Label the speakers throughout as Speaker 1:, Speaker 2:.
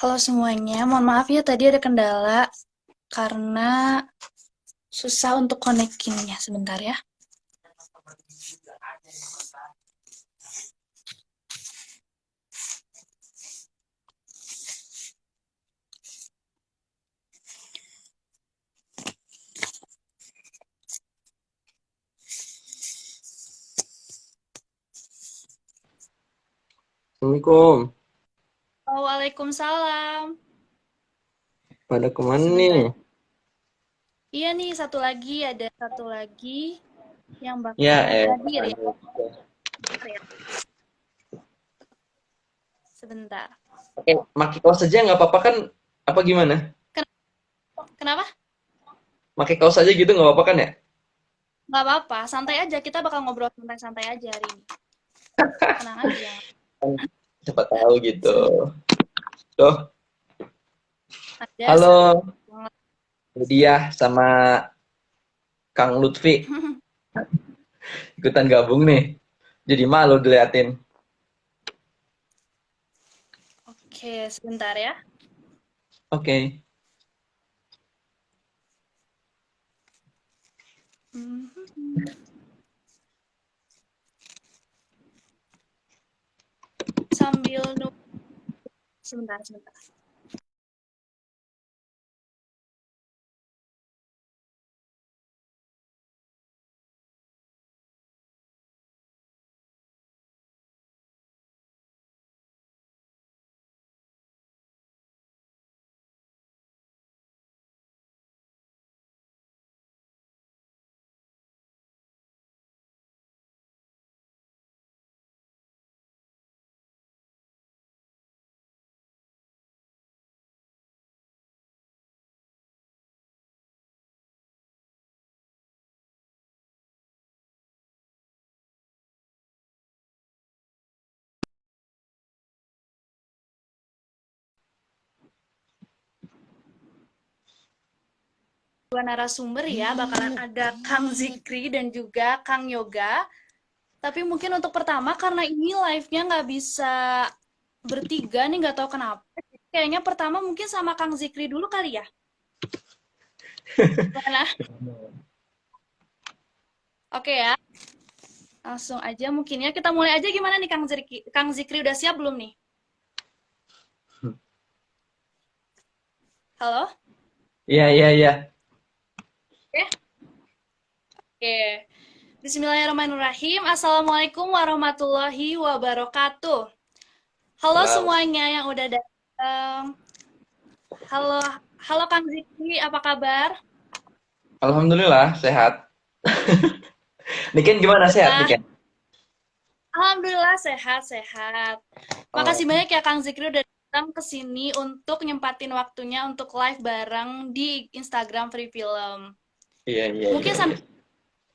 Speaker 1: Halo semuanya, mohon maaf ya tadi ada kendala karena susah untuk konekinnya sebentar ya.
Speaker 2: Assalamualaikum.
Speaker 1: Oh, waalaikumsalam.
Speaker 2: Pada kemana nih?
Speaker 1: Sebentar. Iya nih, ada satu lagi yang
Speaker 2: Ya,
Speaker 1: bakalan hadir ya.
Speaker 2: aduh.
Speaker 1: Bentar ya. Sebentar.
Speaker 2: Oke, pakai kaos saja nggak apa-apa kan? Apa gimana?
Speaker 1: Kenapa?
Speaker 2: Pakai kaos saja gitu nggak apa-apa kan ya?
Speaker 1: Nggak apa-apa, santai aja. Kita bakal ngobrol santai-santai aja hari ini. Tenang aja.
Speaker 2: Kan siapa tahu gitu.
Speaker 1: Sebentar.
Speaker 2: Tuh,
Speaker 1: Ada satu.
Speaker 2: halo Lydia sama Kang Lutfi ikutan gabung nih. Jadi malu diliatin.
Speaker 1: Oke, sebentar ya.
Speaker 2: Oke.
Speaker 1: Mhm. Sambil nunggu. Sebentar. Dua narasumber ya, bakalan ada Kang Zikri dan juga Kang Yoga. Tapi mungkin untuk pertama, karena ini live-nya nggak bisa bertiga nih, nggak tahu kenapa. Kayaknya pertama mungkin sama Kang Zikri dulu kali ya. Mana? Oke ya, langsung aja mungkin ya. Kita mulai aja gimana nih Kang Zikri? Kang Zikri udah siap belum nih? Halo?
Speaker 2: Iya, iya, iya.
Speaker 1: Oke. Oke. Bismillahirrahmanirrahim. Assalamualaikum warahmatullahi wabarakatuh. Halo
Speaker 2: Wow.
Speaker 1: semuanya yang udah datang. Halo, halo Kang Zikri, apa kabar?
Speaker 2: Alhamdulillah sehat. Niken gimana sehat
Speaker 1: Nah,
Speaker 2: Niken?
Speaker 1: alhamdulillah sehat-sehat.
Speaker 2: Oh,
Speaker 1: Makasih banyak ya Kang Zikri udah datang ke sini untuk nyempatin waktunya untuk live bareng di Instagram Free Film.
Speaker 2: iya, iya,
Speaker 1: Mungkin
Speaker 2: iya, iya.
Speaker 1: sampai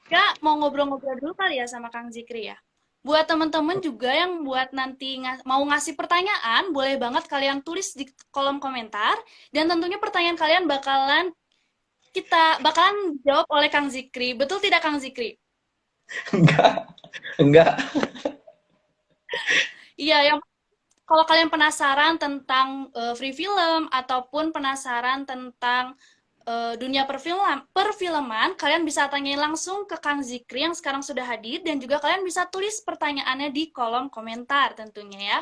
Speaker 1: juga mau ngobrol-ngobrol dulu kali ya sama Kang Zikri ya. Buat teman-teman juga yang buat nanti mau ngasih pertanyaan, boleh banget kalian tulis di kolom komentar. Dan tentunya pertanyaan kalian bakalan dijawab oleh Kang Zikri. Betul tidak Kang Zikri?
Speaker 2: Enggak, enggak.
Speaker 1: Iya, yang kalau kalian penasaran tentang free film ataupun penasaran tentang dunia perfilman, kalian bisa tanyain langsung ke Kang Zikri yang sekarang sudah hadir dan juga kalian bisa tulis pertanyaannya di kolom komentar tentunya ya.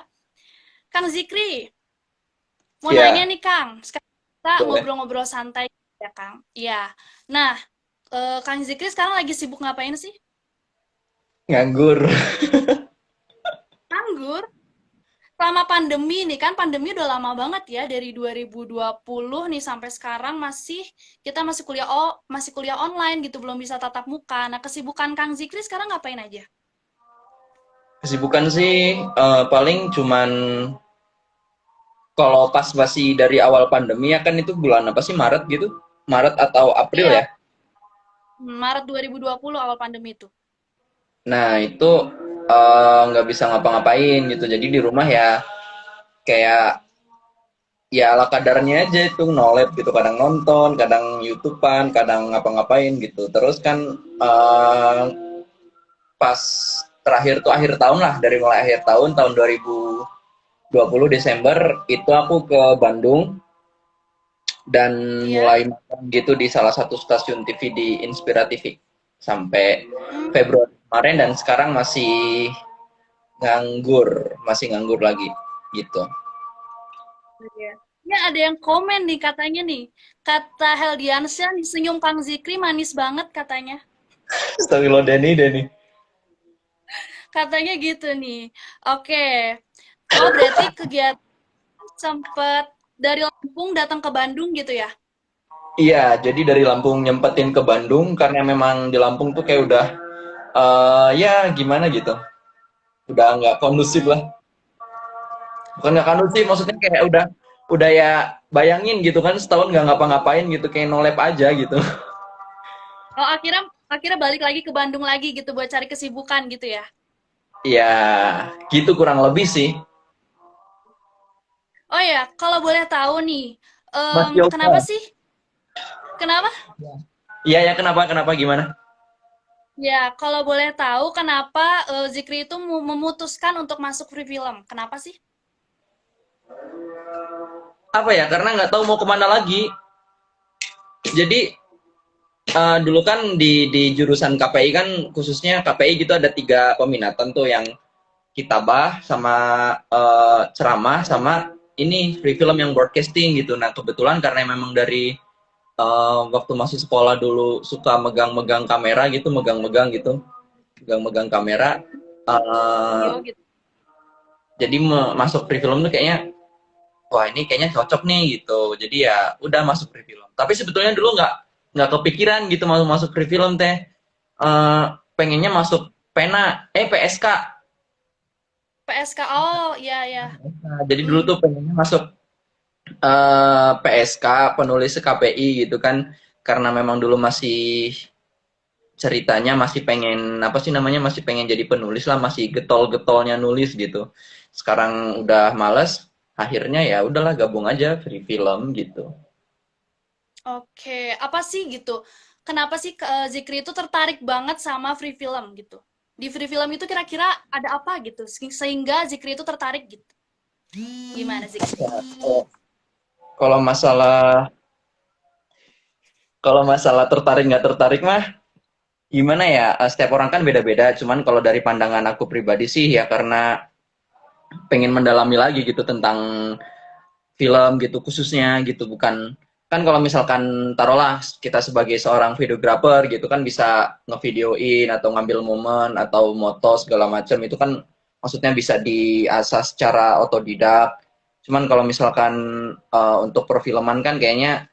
Speaker 1: Kang Zikri, mau nanya
Speaker 2: Iya,
Speaker 1: nih Kang, sekarang kita
Speaker 2: boleh.
Speaker 1: ngobrol-ngobrol santai ya Kang. Iya. Nah, Kang Zikri sekarang lagi sibuk ngapain sih?
Speaker 2: Nganggur.
Speaker 1: Nganggur? Selama pandemi nih kan, pandemi udah lama banget ya dari 2020 nih sampai sekarang kita masih kuliah online gitu, belum bisa tatap muka. Nah, kesibukan Kang Zikri sekarang ngapain aja?
Speaker 2: Kesibukan sih paling cuman kalau pas masih dari awal pandemi ya kan itu bulan apa sih Maret gitu? Maret atau April
Speaker 1: Iya,
Speaker 2: ya?
Speaker 1: Maret 2020 awal pandemi itu.
Speaker 2: Nah itu nggak bisa ngapa-ngapain gitu. Jadi di rumah ya kayak ya ala kadarnya aja itu nolep gitu. Kadang nonton, kadang YouTubean, kadang ngapa-ngapain gitu. Terus kan eh, pas terakhir tuh akhir tahun lah dari mulai akhir tahun 2020 20 Desember itu aku ke Bandung dan
Speaker 1: Iya.
Speaker 2: mulai magang gitu di salah satu stasiun TV di Inspira TV sampai
Speaker 1: Hmm,
Speaker 2: Februari kemarin dan sekarang masih nganggur lagi gitu.
Speaker 1: iya. Ya, ada yang komen nih katanya nih. Kata Heldiansyah nih, senyum Kang Zikri manis banget katanya.
Speaker 2: Astagfirullah Denny Denny.
Speaker 1: Katanya gitu nih. Oke. Oh, berarti kegiatan sempet dari Lampung datang ke Bandung gitu ya?
Speaker 2: Iya, jadi dari Lampung nyempetin ke Bandung karena memang di Lampung tuh kayak udah ya gimana gitu, udah nggak kondusif
Speaker 1: Hmm.
Speaker 2: lah. Bukan nggak kondusif, maksudnya kayak udah ya bayangin gitu kan setahun nggak ngapa-ngapain gitu kayak no lab aja gitu.
Speaker 1: Oh, akhirnya akhirnya balik lagi ke Bandung lagi gitu buat cari kesibukan gitu ya?
Speaker 2: Ya gitu kurang lebih sih.
Speaker 1: Oh ya, kalau boleh tahu nih,
Speaker 2: Mas
Speaker 1: kenapa
Speaker 2: Yoga.
Speaker 1: sih? Kenapa?
Speaker 2: Iya ya, kenapa kenapa gimana?
Speaker 1: Ya, kalau boleh tahu kenapa Zikri itu memutuskan untuk masuk free film? Kenapa sih?
Speaker 2: Apa ya? Karena nggak tahu mau kemana lagi. Jadi dulu kan di jurusan KPI kan khususnya KPI gitu ada 3 peminatan tuh yang kitabah sama ceramah sama ini free film yang broadcasting gitu. Nah kebetulan karena memang dari waktu masih sekolah dulu suka megang-megang kamera gitu, megang-megang kamera. eh,
Speaker 1: Video gitu.
Speaker 2: jadi masuk free film tuh kayaknya wah ini kayaknya cocok nih gitu. Jadi ya udah masuk free film. Tapi sebetulnya dulu nggak kepikiran gitu masuk masuk free film teh. Eh, pengennya masuk PSK.
Speaker 1: PSK, oh iya ya.
Speaker 2: Nah, jadi dulu
Speaker 1: Hmm.
Speaker 2: tuh pengennya masuk PSK penulis KPI gitu kan karena memang dulu masih ceritanya masih pengen apa sih namanya masih pengen jadi penulis lah masih getol-getolnya nulis gitu. Sekarang udah males, akhirnya ya udahlah gabung aja free film gitu.
Speaker 1: Oke, apa sih gitu? Kenapa sih Zikri itu tertarik banget sama free film gitu? Di free film itu kira-kira ada apa gitu sehingga Zikri itu tertarik gitu? Gimana Zik?
Speaker 2: Kalau masalah kalau masalah tertarik nggak tertarik mah gimana ya? Setiap orang kan beda-beda. Cuman kalau dari pandangan aku pribadi sih ya karena pengen mendalami lagi gitu tentang film gitu khususnya gitu bukan kan kalau misalkan taruhlah kita sebagai seorang videographer gitu kan bisa ngevideoin atau ngambil momen atau moto segala macam itu kan maksudnya bisa diasah secara otodidak. Cuman kalau misalkan untuk perfilman kan kayaknya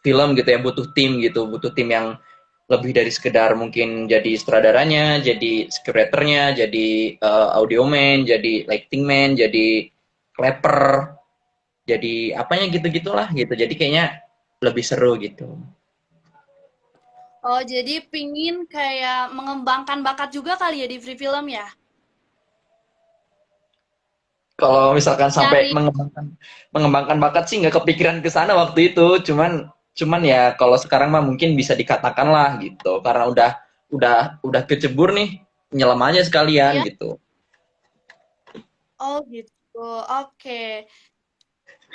Speaker 2: film gitu ya butuh tim yang lebih dari sekedar mungkin jadi sutradaranya, jadi scripternya, jadi audio man, jadi lighting man, jadi clapper, jadi apanya gitu-gitulah gitu. Jadi kayaknya lebih seru gitu.
Speaker 1: Oh, jadi pingin kayak mengembangkan bakat juga kali ya di free film ya?
Speaker 2: Kalau misalkan sampai
Speaker 1: Nyari,
Speaker 2: mengembangkan bakat sih nggak kepikiran ke sana waktu itu. Cuman ya kalau sekarang mah mungkin bisa dikatakan lah gitu. Karena udah kecebur nih, nyelam aja sekalian
Speaker 1: ya?
Speaker 2: gitu.
Speaker 1: Oh gitu, oke.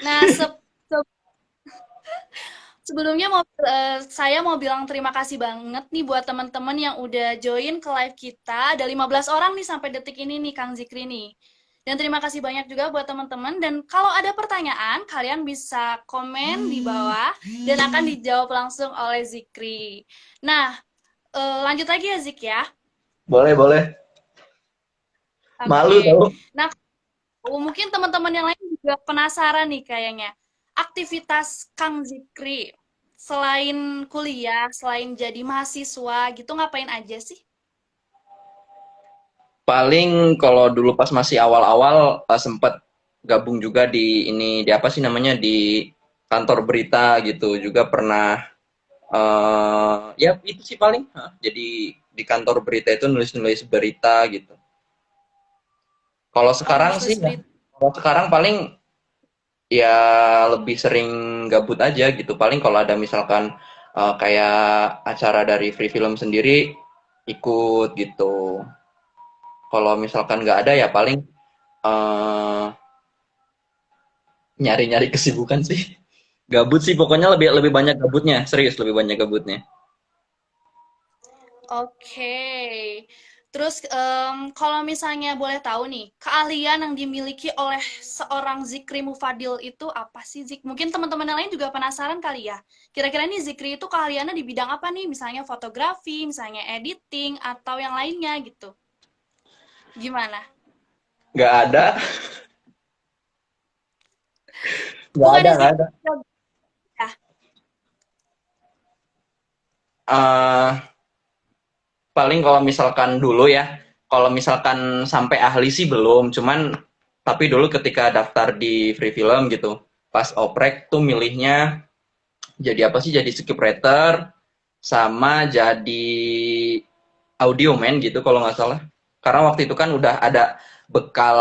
Speaker 1: Nah, sebelumnya saya mau bilang terima kasih banget nih buat teman-teman yang udah join ke live kita. Ada 15 orang nih sampai detik ini nih, Kang Zikri nih. Dan terima kasih banyak juga buat teman-teman. Dan kalau ada pertanyaan, kalian bisa komen di bawah dan akan dijawab langsung oleh Zikri. Nah, lanjut lagi ya Zik ya.
Speaker 2: Boleh, boleh. Malu
Speaker 1: Oke.
Speaker 2: tau.
Speaker 1: Nah, mungkin teman-teman yang lain juga penasaran nih kayaknya. Aktivitas Kang Zikri selain kuliah, selain jadi mahasiswa gitu ngapain aja sih?
Speaker 2: Paling kalau dulu pas masih awal-awal sempet gabung juga di ini di apa sih namanya di kantor berita gitu juga pernah ya itu sih paling jadi di kantor berita itu nulis-nulis berita gitu. Kalau
Speaker 1: Oh,
Speaker 2: sekarang sih
Speaker 1: nulis-nulis
Speaker 2: ya,
Speaker 1: berita.
Speaker 2: kalau sekarang paling ya lebih sering gabut aja gitu. Paling kalau ada misalkan kayak acara dari Free Film sendiri ikut gitu. Kalau misalkan nggak ada ya paling eh, nyari-nyari kesibukan sih. Gabut sih pokoknya lebih lebih banyak gabutnya, serius lebih banyak gabutnya.
Speaker 1: Oke. Terus kalau misalnya boleh tahu nih, keahlian yang dimiliki oleh seorang Zikri Mufadil itu apa sih, Zik? Mungkin teman-teman yang lain juga penasaran kali ya. Kira-kira nih Zikri itu keahliannya di bidang apa nih? Misalnya fotografi, misalnya editing, atau yang lainnya gitu. Gimana?
Speaker 2: Nggak ada, nggak ada,
Speaker 1: Bukannya
Speaker 2: nggak
Speaker 1: Zikri
Speaker 2: ada.
Speaker 1: ya?
Speaker 2: Eh, paling kalau misalkan dulu ya, kalau misalkan sampai ahli sih belum, cuman tapi dulu ketika daftar di Free Film gitu, pas oprek tuh milihnya jadi apa sih? Jadi scriptwriter sama jadi audio man gitu kalau nggak salah. Karena waktu itu kan udah ada bekal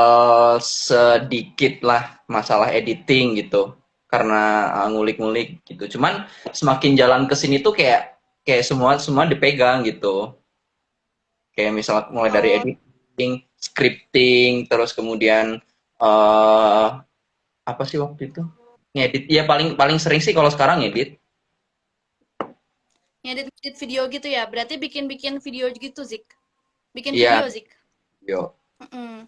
Speaker 2: sedikit lah masalah editing gitu. Karena ngulik-ngulik gitu. Cuman semakin jalan ke sini tuh kayak kayak semua semua dipegang gitu. Kayak misalnya mulai dari
Speaker 1: Oh,
Speaker 2: editing, scripting, terus kemudian eh apa sih waktu itu? Ngedit. Ya paling paling sering sih kalau sekarang ngedit.
Speaker 1: ngedit video gitu ya? Berarti bikin-bikin video gitu, Zik? Bikin
Speaker 2: Iya,
Speaker 1: video, Zik?
Speaker 2: yo.
Speaker 1: Mm-mm.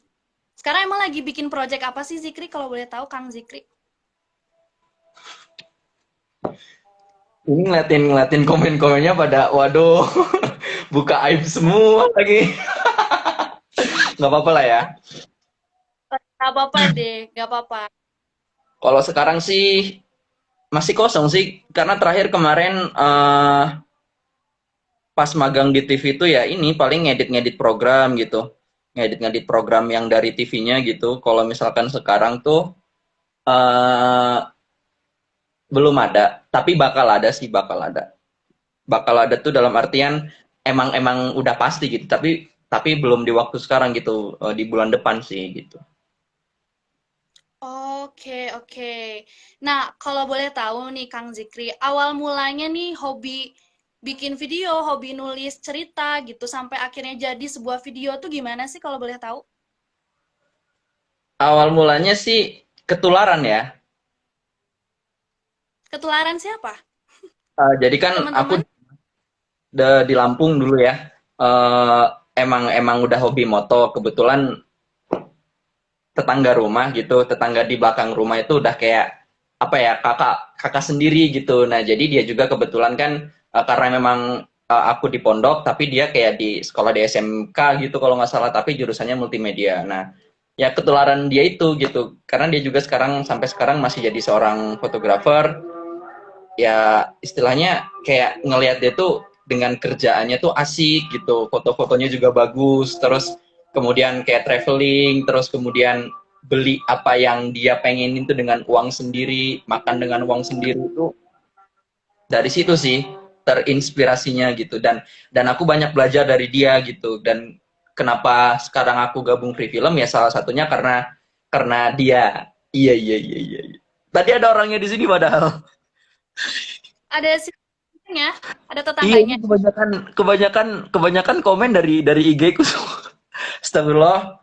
Speaker 1: Sekarang emang lagi bikin project apa sih, Zikri? Kalau boleh tahu, Kang Zikri?
Speaker 2: Ini ngeliatin ngeliatin komen-komennya pada waduh buka aib semua lagi. Nggak apa-apa lah ya.
Speaker 1: Gak apa-apa deh, gak apa-apa.
Speaker 2: Kalau sekarang sih masih kosong sih karena terakhir kemarin pas magang di TV itu ya ini paling ngedit-ngedit program gitu. Ngedit-ngedit program yang dari TV-nya gitu. Kalau misalkan sekarang tuh eh belum ada, tapi bakal ada sih, bakal ada. Bakal ada tuh dalam artian emang emang udah pasti gitu, tapi belum di waktu sekarang gitu, di bulan depan sih gitu.
Speaker 1: Oke, oke. Nah, kalau boleh tahu nih, Kang Zikri, awal mulanya nih hobi bikin video, hobi nulis cerita gitu, sampai akhirnya jadi sebuah video tuh gimana sih kalau boleh tahu?
Speaker 2: Awal mulanya sih ketularan ya.
Speaker 1: Ketularan siapa?
Speaker 2: Jadi kan aku
Speaker 1: Teman-teman?
Speaker 2: di Lampung dulu ya. Eh, emang emang udah hobi moto. Kebetulan tetangga rumah gitu, tetangga di belakang rumah itu udah kayak apa ya kakak kakak sendiri gitu. Nah jadi dia juga kebetulan kan karena memang aku di pondok, tapi dia kayak di sekolah di SMK gitu kalau nggak salah, tapi jurusannya multimedia. Nah ya ketularan dia itu gitu, karena dia juga sekarang sampai sekarang masih jadi seorang fotografer. Ya istilahnya kayak ngelihat dia tuh dengan kerjaannya tuh asik gitu, foto-fotonya juga bagus, terus kemudian kayak traveling, terus kemudian beli apa yang dia pengenin tuh dengan uang sendiri, makan dengan uang sendiri itu dari situ sih terinspirasinya gitu. Dan aku banyak belajar dari dia gitu. Dan kenapa sekarang aku gabung Free Film ya salah satunya karena dia. Iya iya iya iya, iya. Tadi ada orangnya di sini padahal.
Speaker 1: Ada sisanya, ada
Speaker 2: Iya, ini
Speaker 1: tetangganya.
Speaker 2: kebanyakan kebanyakan kebanyakan komen dari IG ku semua. Astagfirullah,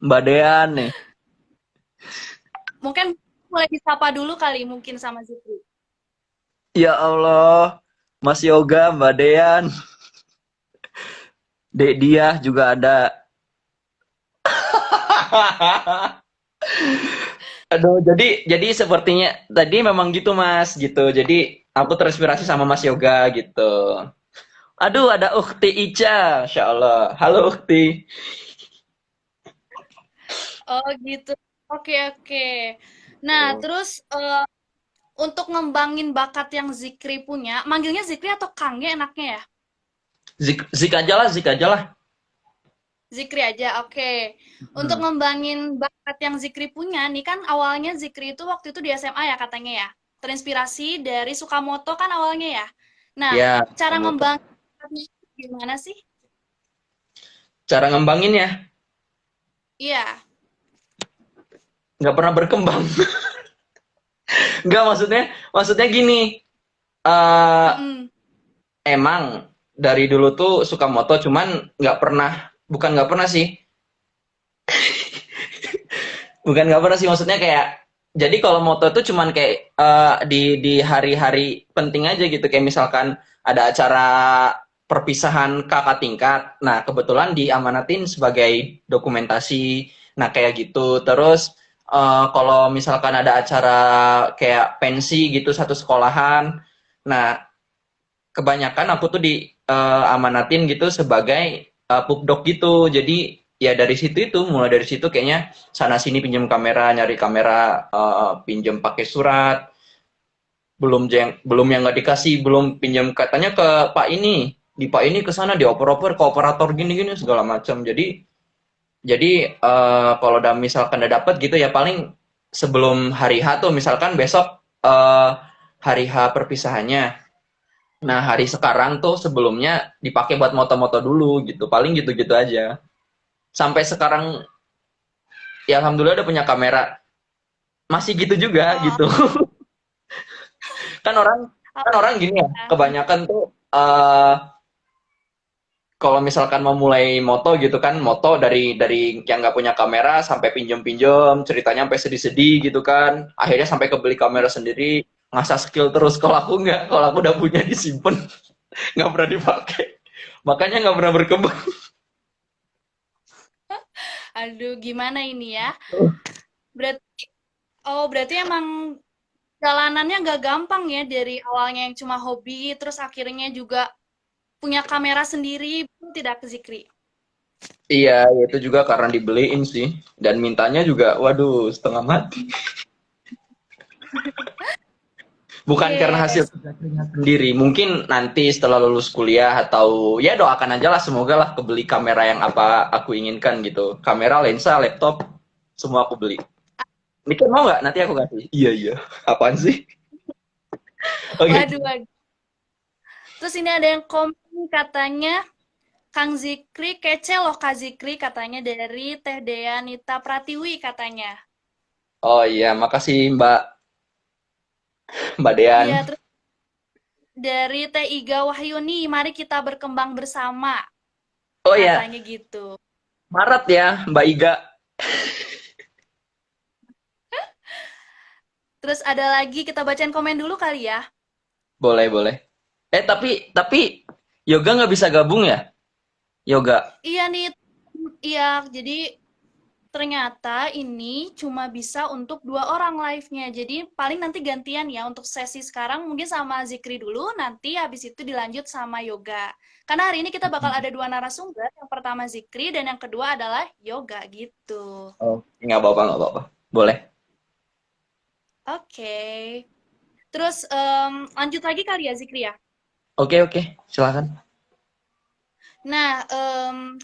Speaker 2: Mbak Dean nih.
Speaker 1: Mungkin mulai disapa dulu kali mungkin sama Zikri.
Speaker 2: Ya Allah, Mas Yoga, Mbak Dean, Dek Dia juga ada. Aduh, jadi sepertinya tadi memang gitu Mas, gitu. Jadi aku terinspirasi sama Mas Yoga gitu. Aduh, ada Ukti Ica, Masya Allah. Halo Ukti.
Speaker 1: Oh gitu. Oke, oke. Nah, terus untuk ngembangin bakat yang Zikri punya, manggilnya Zikri atau Kangge enaknya ya?
Speaker 2: Zik aja lah, Zik aja lah.
Speaker 1: Zikri aja, oke. Untuk
Speaker 2: Hmm.
Speaker 1: ngembangin bakat yang Zikri punya, nih kan awalnya Zikri itu waktu itu di SMA ya katanya ya. Terinspirasi dari Sukamoto kan awalnya ya. Nah,
Speaker 2: Ya,
Speaker 1: cara
Speaker 2: kamu tuh.
Speaker 1: ngembangin bakatnya itu gimana sih?
Speaker 2: Cara ngembangin ya,
Speaker 1: Iya.
Speaker 2: nggak pernah berkembang. Nggak maksudnya gini. eh
Speaker 1: Mm-mm.
Speaker 2: emang dari dulu tuh suka moto, cuman nggak pernah, bukan nggak pernah sih, bukan nggak pernah sih, maksudnya kayak jadi kalau moto itu cuman kayak di hari-hari penting aja gitu, kayak misalkan ada acara perpisahan kakak tingkat. Nah, kebetulan diamanatin sebagai dokumentasi. Nah, kayak gitu. Terus kalau misalkan ada acara kayak pensi gitu satu sekolahan. Nah, kebanyakan aku tuh diamanatin gitu sebagai pupdok gitu. Jadi ya dari situ itu mulai dari situ kayaknya sana sini pinjam kamera, nyari kamera, pinjam pakai surat, belum yang nggak dikasih, belum pinjam katanya ke Pak ini, di Pak ini ke sana dioper-oper ke operator gini-gini segala macam. Jadi kalau udah misalkan udah dapet gitu ya paling sebelum hari H tuh misalkan besok hari H perpisahannya. Nah, hari sekarang tuh sebelumnya dipakai buat moto-moto dulu gitu. Paling gitu-gitu aja. Sampai sekarang ya alhamdulillah udah punya kamera. Masih gitu juga
Speaker 1: Oh,
Speaker 2: gitu. Kan orang
Speaker 1: oh,
Speaker 2: kan orang gini ya,
Speaker 1: ya.
Speaker 2: kebanyakan tuh kalau misalkan mau mulai moto gitu kan, moto dari yang nggak punya kamera sampai pinjem-pinjem, ceritanya sampai sedih-sedih gitu kan. Akhirnya sampai kebeli kamera sendiri, ngasah skill terus. Kalau aku nggak, kalau aku udah punya disimpan, nggak pernah dipakai. Makanya nggak pernah berkembang.
Speaker 1: Aduh, gimana ini ya? Berarti, oh berarti emang jalanannya nggak gampang ya dari awalnya yang cuma hobi, terus akhirnya juga punya kamera sendiri, betul tidak ke Zikri?
Speaker 2: Iya, itu juga karena dibeliin sih. Dan mintanya juga, waduh, setengah mati. Bukan karena hasil
Speaker 1: Yes.
Speaker 2: kerja keringat sendiri. Mungkin nanti setelah lulus kuliah atau ya doakan aja lah, semoga lah kebeli kamera yang apa aku inginkan gitu. Kamera, lensa, laptop, semua aku beli. Mikir mau nggak? Nanti aku kasih. Iya, iya. Apaan sih? Oke.
Speaker 1: Waduh, waduh. Terus ini ada yang komen katanya, Kang Zikri kece loh Kak Zikri katanya dari Teh Deanita Pratiwi katanya.
Speaker 2: Oh iya, makasih Mbak Dean.
Speaker 1: Iya, terus dari Teh Iga Wahyuni, mari kita berkembang bersama
Speaker 2: Oh iya,
Speaker 1: katanya gitu.
Speaker 2: Maret ya, Mbak Iga.
Speaker 1: Terus ada lagi kita bacain komen dulu kali ya.
Speaker 2: Boleh, boleh. Tapi yoga nggak bisa gabung ya? Yoga.
Speaker 1: Iya nih, iya jadi ternyata ini cuma bisa untuk 2 orang live-nya. Jadi paling nanti gantian ya untuk sesi sekarang mungkin sama Zikri dulu, nanti habis itu dilanjut sama Yoga. Karena hari ini kita bakal ada 2 narasumber, yang pertama Zikri dan yang kedua adalah Yoga gitu.
Speaker 2: Oh, nggak apa-apa, nggak apa-apa. Boleh.
Speaker 1: Oke. Terus lanjut lagi kali ya Zikri ya.
Speaker 2: Oke, oke. Silakan.
Speaker 1: Nah,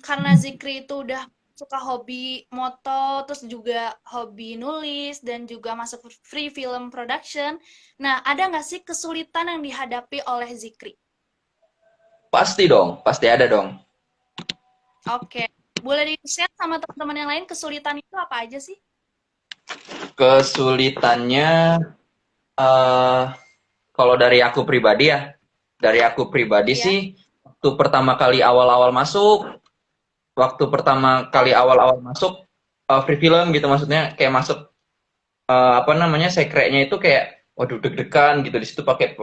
Speaker 1: karena Zikri itu udah suka hobi moto, terus juga hobi nulis, dan juga masuk free film production. Nah, ada nggak sih kesulitan yang dihadapi oleh Zikri?
Speaker 2: Pasti dong, pasti ada dong.
Speaker 1: Oke, boleh di-share sama teman-teman yang lain kesulitan itu apa aja sih?
Speaker 2: Kesulitannya, eh kalau dari aku pribadi
Speaker 1: Iya.
Speaker 2: sih, waktu pertama kali awal-awal masuk free film gitu, maksudnya kayak masuk apa namanya sekretnya itu kayak, waduh deg-degan gitu di situ pakai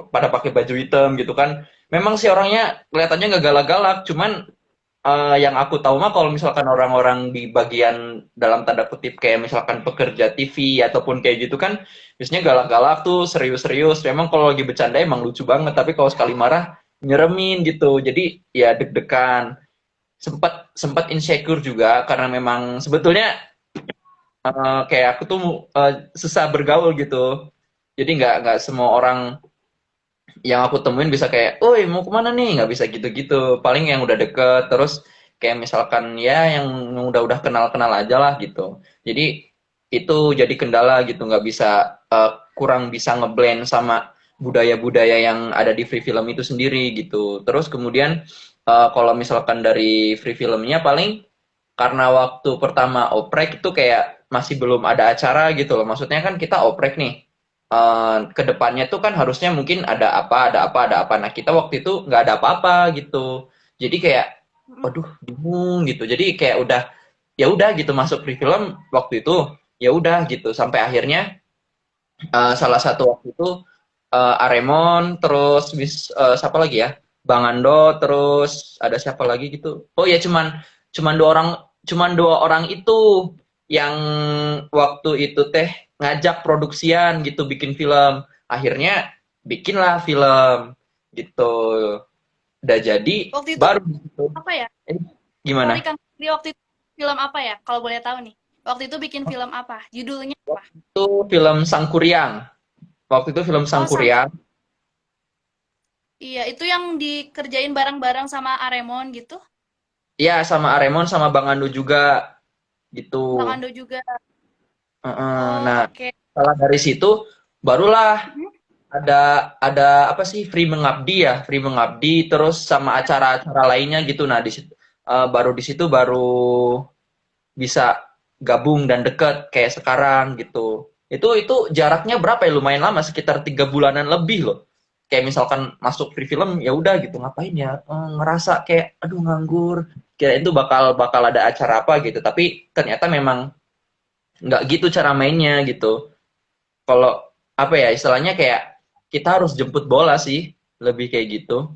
Speaker 2: baju hitam gitu kan. Memang sih orangnya kelihatannya nggak galak-galak, cuman yang aku tahu mah kalau misalkan orang-orang di bagian dalam tanda kutip kayak misalkan pekerja TV ataupun kayak gitu kan biasanya galak-galak tuh serius-serius. Memang kalau lagi bercanda emang lucu banget, tapi kalau sekali marah nyeremin gitu. Jadi ya deg-degan. Sempat sempat insecure juga karena memang sebetulnya kayak aku tuh susah bergaul gitu. Jadi nggak semua orang yang aku temuin bisa kayak, "Oi, mau kemana nih?" Nggak bisa gitu-gitu. Paling yang udah deket, terus kayak misalkan ya yang udah kenal-kenal aja lah gitu. Jadi itu jadi kendala gitu, nggak bisa kurang bisa ngeblend sama budaya-budaya yang ada di free film itu sendiri gitu. Terus kemudian kalau misalkan dari free filmnya paling karena waktu pertama oprek itu kayak masih belum ada acara gitu loh. Maksudnya kan kita oprek nih ke depannya tuh kan harusnya mungkin ada apa. Nah, kita waktu itu nggak ada apa-apa gitu. Jadi kayak,
Speaker 1: Mm-mm.
Speaker 2: waduh, bingung gitu. Jadi kayak udah, ya udah gitu masuk pre film waktu itu, ya udah gitu. Sampai akhirnya Salah satu waktu itu Aremon, terus siapa lagi ya? Bang Ando, terus ada siapa lagi gitu. Oh ya cuman dua orang itu yang waktu itu teh ngajak produksian gitu bikin film. Akhirnya bikinlah film gitu. Udah jadi
Speaker 1: Waktu itu
Speaker 2: baru gitu.
Speaker 1: apa ya?
Speaker 2: Eh,
Speaker 1: Sorry
Speaker 2: gimana?
Speaker 1: Kang Zikri, waktu itu film apa ya? Kalau boleh tahu nih. Waktu itu bikin film apa? Judulnya apa?
Speaker 2: Itu film Sangkuriang. Waktu itu film
Speaker 1: Oh,
Speaker 2: Sangkuriang.
Speaker 1: iya, itu yang dikerjain bareng-bareng sama Aremon gitu.
Speaker 2: Iya, sama Aremon sama Bang Ando juga gitu.
Speaker 1: Bang Ando juga.
Speaker 2: Nah,
Speaker 1: Oh, oke.
Speaker 2: setelah dari situ barulah
Speaker 1: Mhm.
Speaker 2: ada apa sih Free Mengabdi ya, Free Mengabdi terus sama acara-acara lainnya gitu. Nah, baru di situ baru bisa gabung dan deket kayak sekarang gitu. Itu jaraknya berapa ya? Lumayan lama, sekitar 3 bulanan lebih loh. Kayak misalkan masuk free film ya udah gitu ngapain ya? Ngerasa kayak aduh nganggur. Kira itu bakal ada acara apa gitu. Tapi ternyata memang nggak gitu cara mainnya gitu. Kalau apa ya istilahnya kayak kita harus jemput bola sih, lebih kayak gitu.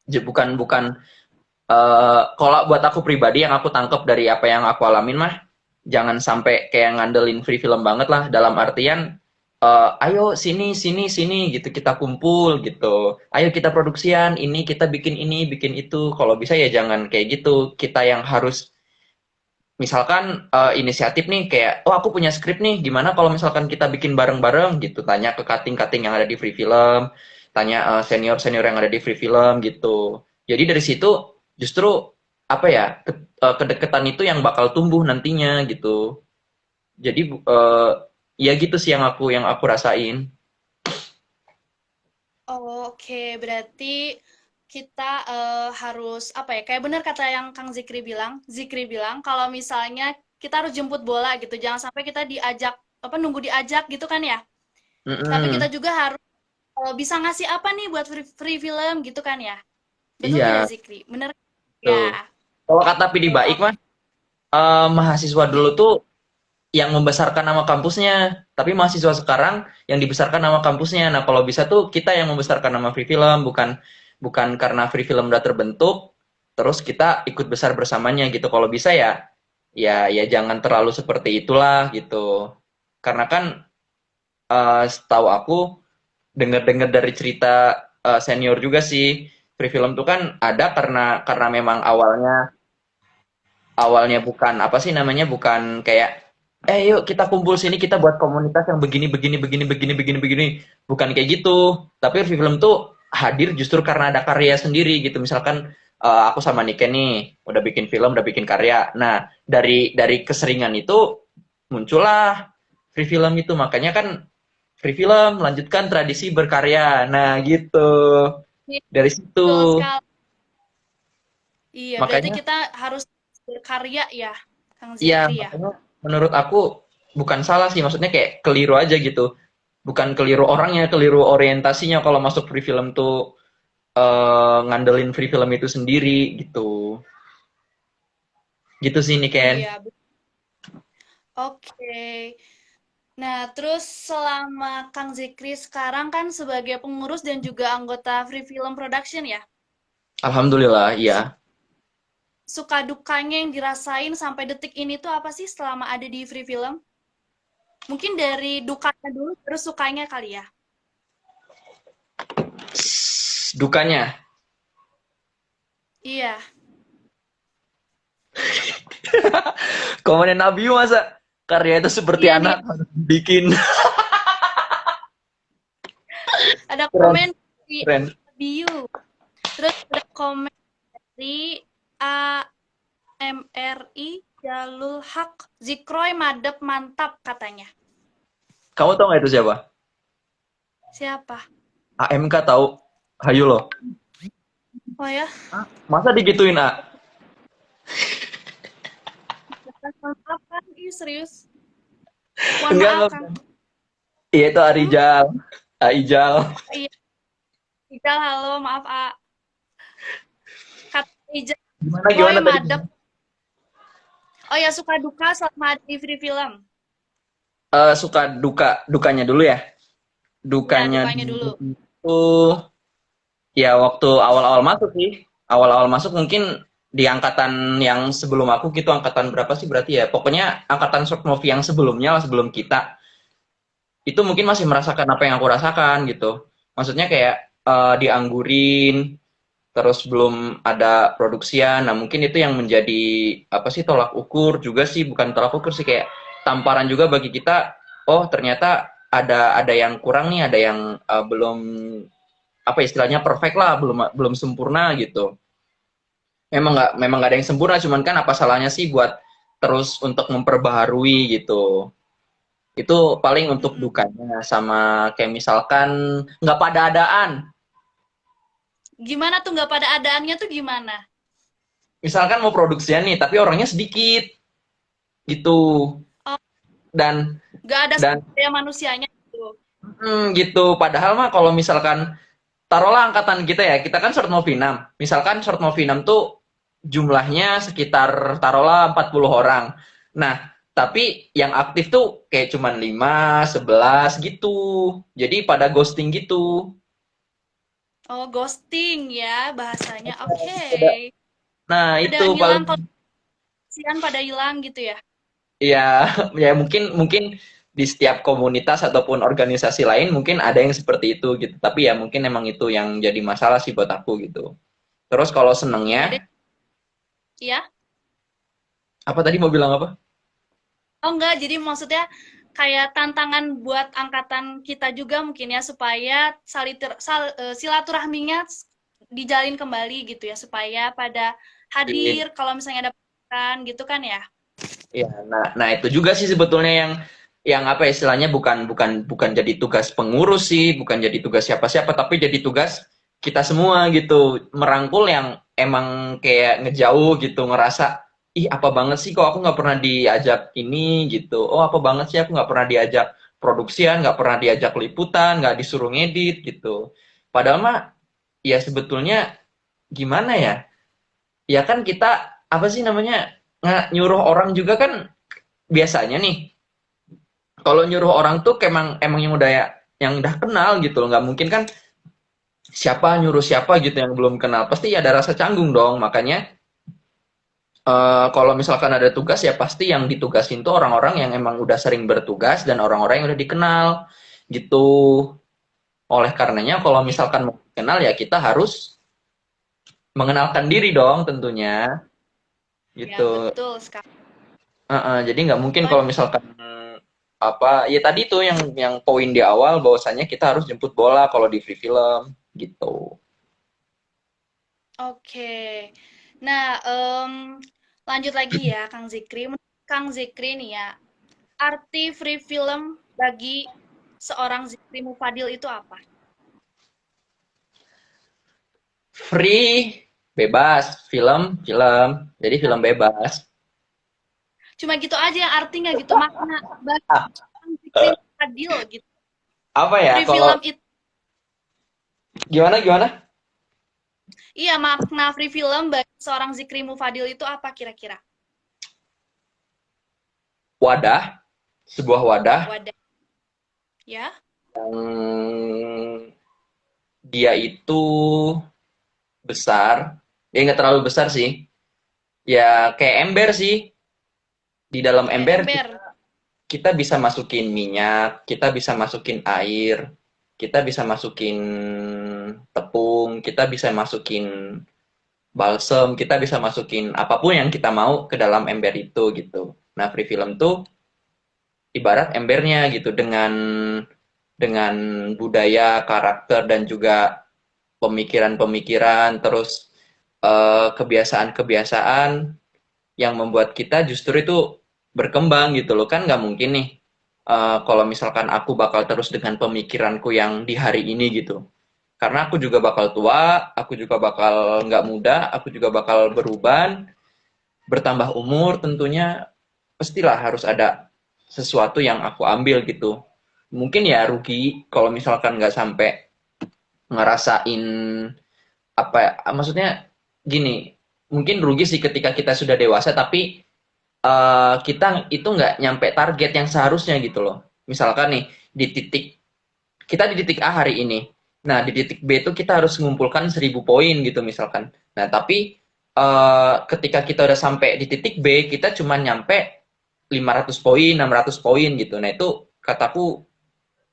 Speaker 2: Bukan bukan kalau buat aku pribadi yang aku tangkep dari apa yang aku alamin mah jangan sampai kayak ngandelin free film banget lah dalam artian ayo sini sini sini gitu kita kumpul gitu. Ayo kita produksian ini bikin itu. Kalau bisa ya jangan kayak gitu. Kita yang harus misalkan inisiatif nih kayak oh aku punya skrip nih gimana kalau misalkan kita bikin bareng-bareng gitu tanya ke cutting-cutting yang ada di free film tanya senior-senior yang ada di free film gitu jadi dari situ justru apa ya kedekatan itu yang bakal tumbuh nantinya gitu jadi ya gitu sih yang aku rasain.
Speaker 1: Oh, oke, berarti kita harus apa ya? Kayak benar kata yang Kang Zikri bilang kalau misalnya kita harus jemput bola gitu. Jangan sampai kita diajak apa nunggu diajak gitu kan ya. Tapi kita
Speaker 2: Mm-mm.
Speaker 1: juga harus bisa ngasih apa nih buat free film gitu kan ya. Betul tidak
Speaker 2: Iya
Speaker 1: Zikri? Bener?
Speaker 2: tuh
Speaker 1: Ya.
Speaker 2: kalau kata Pidi Baik
Speaker 1: Oke.
Speaker 2: mah mahasiswa
Speaker 1: Iya.
Speaker 2: dulu tuh yang membesarkan nama kampusnya, tapi mahasiswa sekarang yang dibesarkan nama kampusnya. Nah, kalau bisa tuh kita yang membesarkan nama Free Film, bukan bukan karena Free Film udah terbentuk, terus kita ikut besar bersamanya gitu. Kalau bisa ya, ya jangan terlalu seperti itulah gitu. Karena kan setahu aku dengar-dengar dari cerita senior juga sih, Free Film tuh kan ada karena memang awalnya bukan apa sih namanya bukan kayak yuk kita kumpul sini kita buat komunitas yang begini begini begini begini begini begini bukan kayak gitu tapi review film tuh hadir justru karena ada karya sendiri gitu misalkan aku sama Niken nih udah bikin film udah bikin karya nah dari keseringan itu muncullah free film itu makanya kan free film lanjutkan tradisi berkarya nah gitu
Speaker 1: Iya,
Speaker 2: dari situ
Speaker 1: betul sekali. Iya, berarti
Speaker 2: makanya
Speaker 1: kita harus berkarya ya, Kang
Speaker 2: iya,
Speaker 1: Zikri ya.
Speaker 2: makanya menurut aku bukan salah sih, maksudnya kayak keliru aja gitu. Bukan keliru orangnya, keliru orientasinya kalau masuk free film tuh ngandelin free film itu sendiri gitu. Gitu sih nih Ken.
Speaker 1: Iya, oke. Nah, terus selama Kang Zikri sekarang kan sebagai pengurus dan juga anggota Free Film Production ya,
Speaker 2: Alhamdulillah,
Speaker 1: su-
Speaker 2: iya.
Speaker 1: suka dukanya yang dirasain sampai detik ini tuh apa sih selama ada di Free Film? Mungkin dari dukanya dulu, terus sukanya kali ya.
Speaker 2: Dukanya.
Speaker 1: Iya,
Speaker 2: Komenin Nabi masa karya itu seperti
Speaker 1: iya nih,
Speaker 2: anak harus bikin.
Speaker 1: ada
Speaker 2: Keren,
Speaker 1: komen di
Speaker 2: keren.
Speaker 1: Biu, terus ada komen dari AMRI Jalul Haq, Zikroy madep mantap katanya.
Speaker 2: Kamu tau gak itu siapa?
Speaker 1: Siapa?
Speaker 2: AMK tahu. Hayu loh.
Speaker 1: Oh ya,
Speaker 2: Masa digituin A?
Speaker 1: mohon maaf kan, ih serius. Mohon maaf
Speaker 2: Enggak.
Speaker 1: Kang.
Speaker 2: Iya itu
Speaker 1: Hmm?
Speaker 2: Arijal. Aijal.
Speaker 1: Iya, Ijal, halo, maaf A. Kata Ijal, Roy
Speaker 2: Gimana tadi?
Speaker 1: madep. Oh ya, suka duka selama di free film.
Speaker 2: suka dukanya dulu ya.
Speaker 1: Ya,
Speaker 2: Dukanya
Speaker 1: dukanya
Speaker 2: dulu
Speaker 1: dulu.
Speaker 2: itu ya waktu awal-awal masuk sih. Awal-awal masuk mungkin di angkatan yang sebelum aku gitu, angkatan berapa sih berarti ya? Pokoknya angkatan short movie yang sebelumnya lah, sebelum kita. Itu mungkin masih merasakan apa yang aku rasakan gitu. Maksudnya kayak dianggurin, terus belum ada produksian. Nah, mungkin itu yang menjadi apa sih tolak ukur juga sih, bukan tolak ukur sih kayak tamparan juga bagi kita. Oh, ternyata ada yang kurang nih, ada yang belum apa istilahnya perfect lah, belum belum sempurna gitu. Memang nggak ada yang sempurna, cuman kan apa salahnya sih buat terus untuk memperbaharui gitu. Itu paling untuk
Speaker 1: Mm-mm.
Speaker 2: dukanya sama kayak misalkan nggak pada adaan.
Speaker 1: Gimana tuh nggak pada adaannya tuh gimana?
Speaker 2: Misalkan mau produksian nih, tapi orangnya sedikit gitu.
Speaker 1: Oh,
Speaker 2: Dan
Speaker 1: nggak ada
Speaker 2: dan
Speaker 1: daya manusianya gitu.
Speaker 2: gitu. Padahal mah kalau misalkan taruhlah angkatan kita ya, kita kan short movie 6. Misalkan short movie 6 tuh jumlahnya sekitar taruhlah 40 orang. Nah, tapi yang aktif tuh kayak cuman 5, 11 gitu. Jadi pada ghosting gitu.
Speaker 1: Oh, ghosting ya bahasanya. Oke.
Speaker 2: Nah,
Speaker 1: Pada
Speaker 2: itu
Speaker 1: ngilang
Speaker 2: paling
Speaker 1: kondisian pada hilang gitu ya.
Speaker 2: ya ya mungkin mungkin di setiap komunitas ataupun organisasi lain mungkin ada yang seperti itu gitu. Tapi ya mungkin emang itu yang jadi masalah sih buat aku gitu. Terus kalau
Speaker 1: Iya deh.
Speaker 2: senengnya,
Speaker 1: Ya.
Speaker 2: apa tadi mau bilang apa?
Speaker 1: Oh enggak, jadi maksudnya kayak tantangan buat angkatan kita juga mungkin ya supaya silaturahminya dijalin kembali gitu ya supaya pada
Speaker 2: Di,
Speaker 1: hadir kalau misalnya ada pekan gitu kan ya.
Speaker 2: ya, nah itu juga sih sebetulnya yang apa ya, istilahnya bukan jadi tugas pengurus sih, bukan jadi tugas siapa-siapa, tapi jadi tugas kita semua gitu, merangkul yang emang kayak ngejauh gitu, ngerasa ih apa banget sih kok aku nggak pernah diajak ini gitu, oh apa banget sih aku nggak pernah diajak produksian, nggak pernah diajak liputan, nggak disuruh ngedit gitu. Padahal mah ya sebetulnya gimana ya? Ya kan kita apa sih namanya nyuruh orang juga kan biasanya nih kalau nyuruh orang tuh emang emang yang udah kenal gitu loh, nggak mungkin kan siapa nyuruh siapa gitu yang belum kenal, pasti ada rasa canggung dong. Makanya kalau misalkan ada tugas ya pasti yang ditugasin tuh orang-orang yang emang udah sering bertugas dan orang-orang yang udah dikenal gitu. Oleh karenanya kalau
Speaker 1: Iya,
Speaker 2: misalkan mau kenal ya kita harus mengenalkan diri dong tentunya
Speaker 1: ya
Speaker 2: gitu.
Speaker 1: betul sekali.
Speaker 2: Jadi nggak mungkin
Speaker 1: Oh,
Speaker 2: kalau misalkan apa ya tadi tuh yang poin di awal bahwasanya kita harus jemput bola kalau di free film gitu.
Speaker 1: oke. Nah, lanjut lagi ya Kang Zikri. Menurut Kang Zikri nih ya, arti free film bagi seorang Zikri Mufadil itu apa?
Speaker 2: Free bebas, film film. Jadi film bebas.
Speaker 1: Cuma gitu aja yang arti nggak gitu makna bagi
Speaker 2: Ah,
Speaker 1: orang Fikri Adil gitu.
Speaker 2: apa ya
Speaker 1: Free
Speaker 2: kalau
Speaker 1: film itu
Speaker 2: gimana gimana?
Speaker 1: iya makna free film bagi seorang Zikri Mufadil itu apa kira-kira?
Speaker 2: Wadah, sebuah wadah
Speaker 1: Wadah ya.
Speaker 2: yang dia itu besar, ya nggak terlalu besar sih. Ya kayak ember sih. Di dalam
Speaker 1: Kayak
Speaker 2: ember
Speaker 1: ember.
Speaker 2: kita bisa masukin minyak, kita bisa masukin air, kita bisa masukin tepung, kita bisa masukin balsem, kita bisa masukin apapun yang kita mau ke dalam ember itu gitu. Nah, free film tuh ibarat embernya gitu dengan budaya, karakter dan juga pemikiran-pemikiran terus kebiasaan-kebiasaan yang membuat kita justru itu berkembang gitu loh, kan nggak mungkin nih kalau misalkan aku bakal terus dengan pemikiranku yang di hari ini gitu, karena aku juga bakal tua, aku juga bakal nggak muda, aku juga bakal berubah, bertambah umur tentunya, pastilah harus ada sesuatu yang aku ambil gitu. Mungkin ya rugi kalau misalkan nggak sampai ngerasain apa ya, maksudnya gini, mungkin rugi sih ketika kita sudah dewasa tapi kita itu nggak nyampe target yang seharusnya gitu loh. Misalkan nih di titik kita di titik A hari ini. Nah, di titik B itu kita harus mengumpulkan 1.000 poin gitu misalkan. Nah, tapi ketika kita udah sampai di titik B, kita cuma nyampe 500 poin, 600 poin gitu. Nah, itu kataku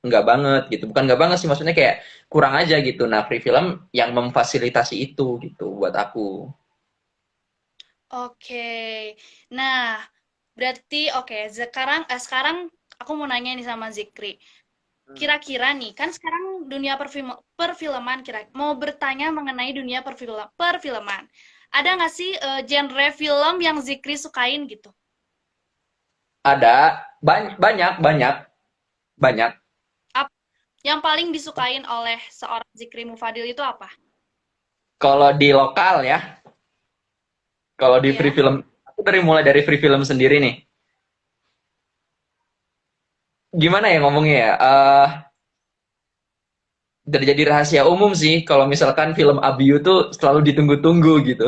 Speaker 2: nggak banget gitu. Bukan nggak banget sih, maksudnya kayak kurang aja gitu. Nah, free film yang memfasilitasi itu gitu buat aku.
Speaker 1: Oke. Nah, berarti oke, sekarang aku mau nanya nih sama Zikri. Kira-kira nih, kan sekarang dunia perfilman mau bertanya mengenai dunia perfilman. Ada nggak sih genre film yang Zikri sukain gitu?
Speaker 2: Ada banyak, banyak, banyak.
Speaker 1: Ap- yang paling disukain oleh seorang Zikri Mufadil itu apa?
Speaker 2: Kalau di lokal ya, kalau di free
Speaker 1: Iya.
Speaker 2: film, aku mulai dari free film sendiri nih. Gimana ya ngomongnya ya? Udah jadi rahasia umum sih kalau misalkan film Abiu tuh selalu ditunggu-tunggu gitu.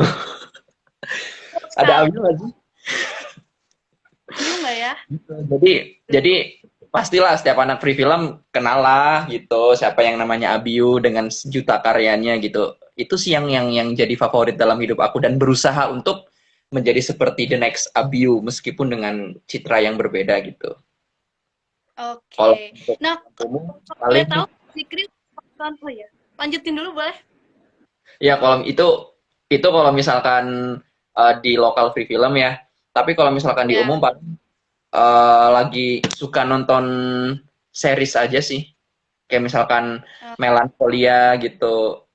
Speaker 2: Ada
Speaker 1: Sekali.
Speaker 2: Abiu nggak sih?
Speaker 1: View nggak ya?
Speaker 2: Jadi pastilah setiap anak free film kenal lah gitu siapa yang namanya Abiu dengan sejuta karyanya gitu. Itu sih yang jadi favorit dalam hidup aku dan berusaha untuk menjadi seperti the next Abiu meskipun dengan citra yang berbeda gitu. Kalau
Speaker 1: Oke.
Speaker 2: untuk
Speaker 1: Nah,
Speaker 2: umum
Speaker 1: kalau boleh
Speaker 2: paling
Speaker 1: tahu, Zikri nonton, oh ya, lanjutin dulu boleh?
Speaker 2: ya kalau itu kalau misalkan di lokal free film ya. Tapi kalau misalkan di
Speaker 1: Ya.
Speaker 2: umum paling lagi suka nonton series aja sih. Kayak misalkan
Speaker 1: Eh,
Speaker 2: Melancholia gitu.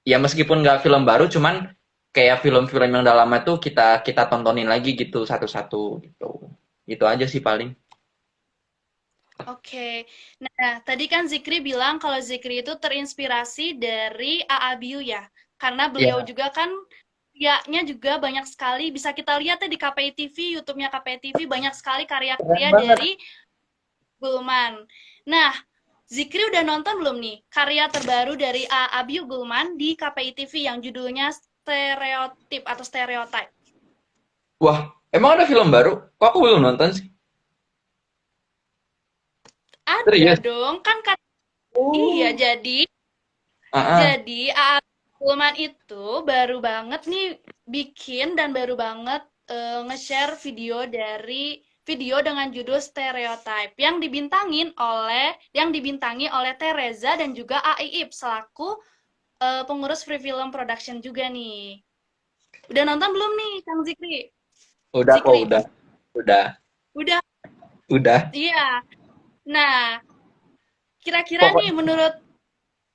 Speaker 2: Ya meskipun nggak film baru, cuman kayak film-film yang udah lama tuh kita kita tontonin lagi gitu satu-satu gitu. Itu aja sih paling.
Speaker 1: Oke. Nah, tadi kan Zikri bilang kalau Zikri itu terinspirasi dari A.A. Biu ya. Karena beliau
Speaker 2: Iya,
Speaker 1: juga kan karyanya juga banyak sekali, bisa kita lihat ya di KPI TV, YouTube-nya KPI TV, banyak sekali
Speaker 2: keren
Speaker 1: karya-karya
Speaker 2: banget.
Speaker 1: dari Gulman. Nah, Zikri udah nonton belum nih karya terbaru dari A.A. Biu Gulman di KPI TV yang judulnya Stereotip atau Stereotype?
Speaker 2: Wah, emang ada film baru? Kok aku belum nonton sih?
Speaker 1: Ada
Speaker 2: Serius?
Speaker 1: dong, kan iya,
Speaker 2: Oh. Ah, ah.
Speaker 1: jadi A.A. Gulman itu baru banget nih bikin dan baru banget nge-share video dengan judul Stereotype yang dibintangi oleh Tereza dan juga A.I.Ip selaku pengurus Free Film Production juga nih. Udah nonton belum nih, Kang Zikri?
Speaker 2: Udah kok,
Speaker 1: Zikri,
Speaker 2: udah,
Speaker 1: udah,
Speaker 2: udah.
Speaker 1: iya. Nah, kira-kira nih
Speaker 2: Pokoknya
Speaker 1: menurut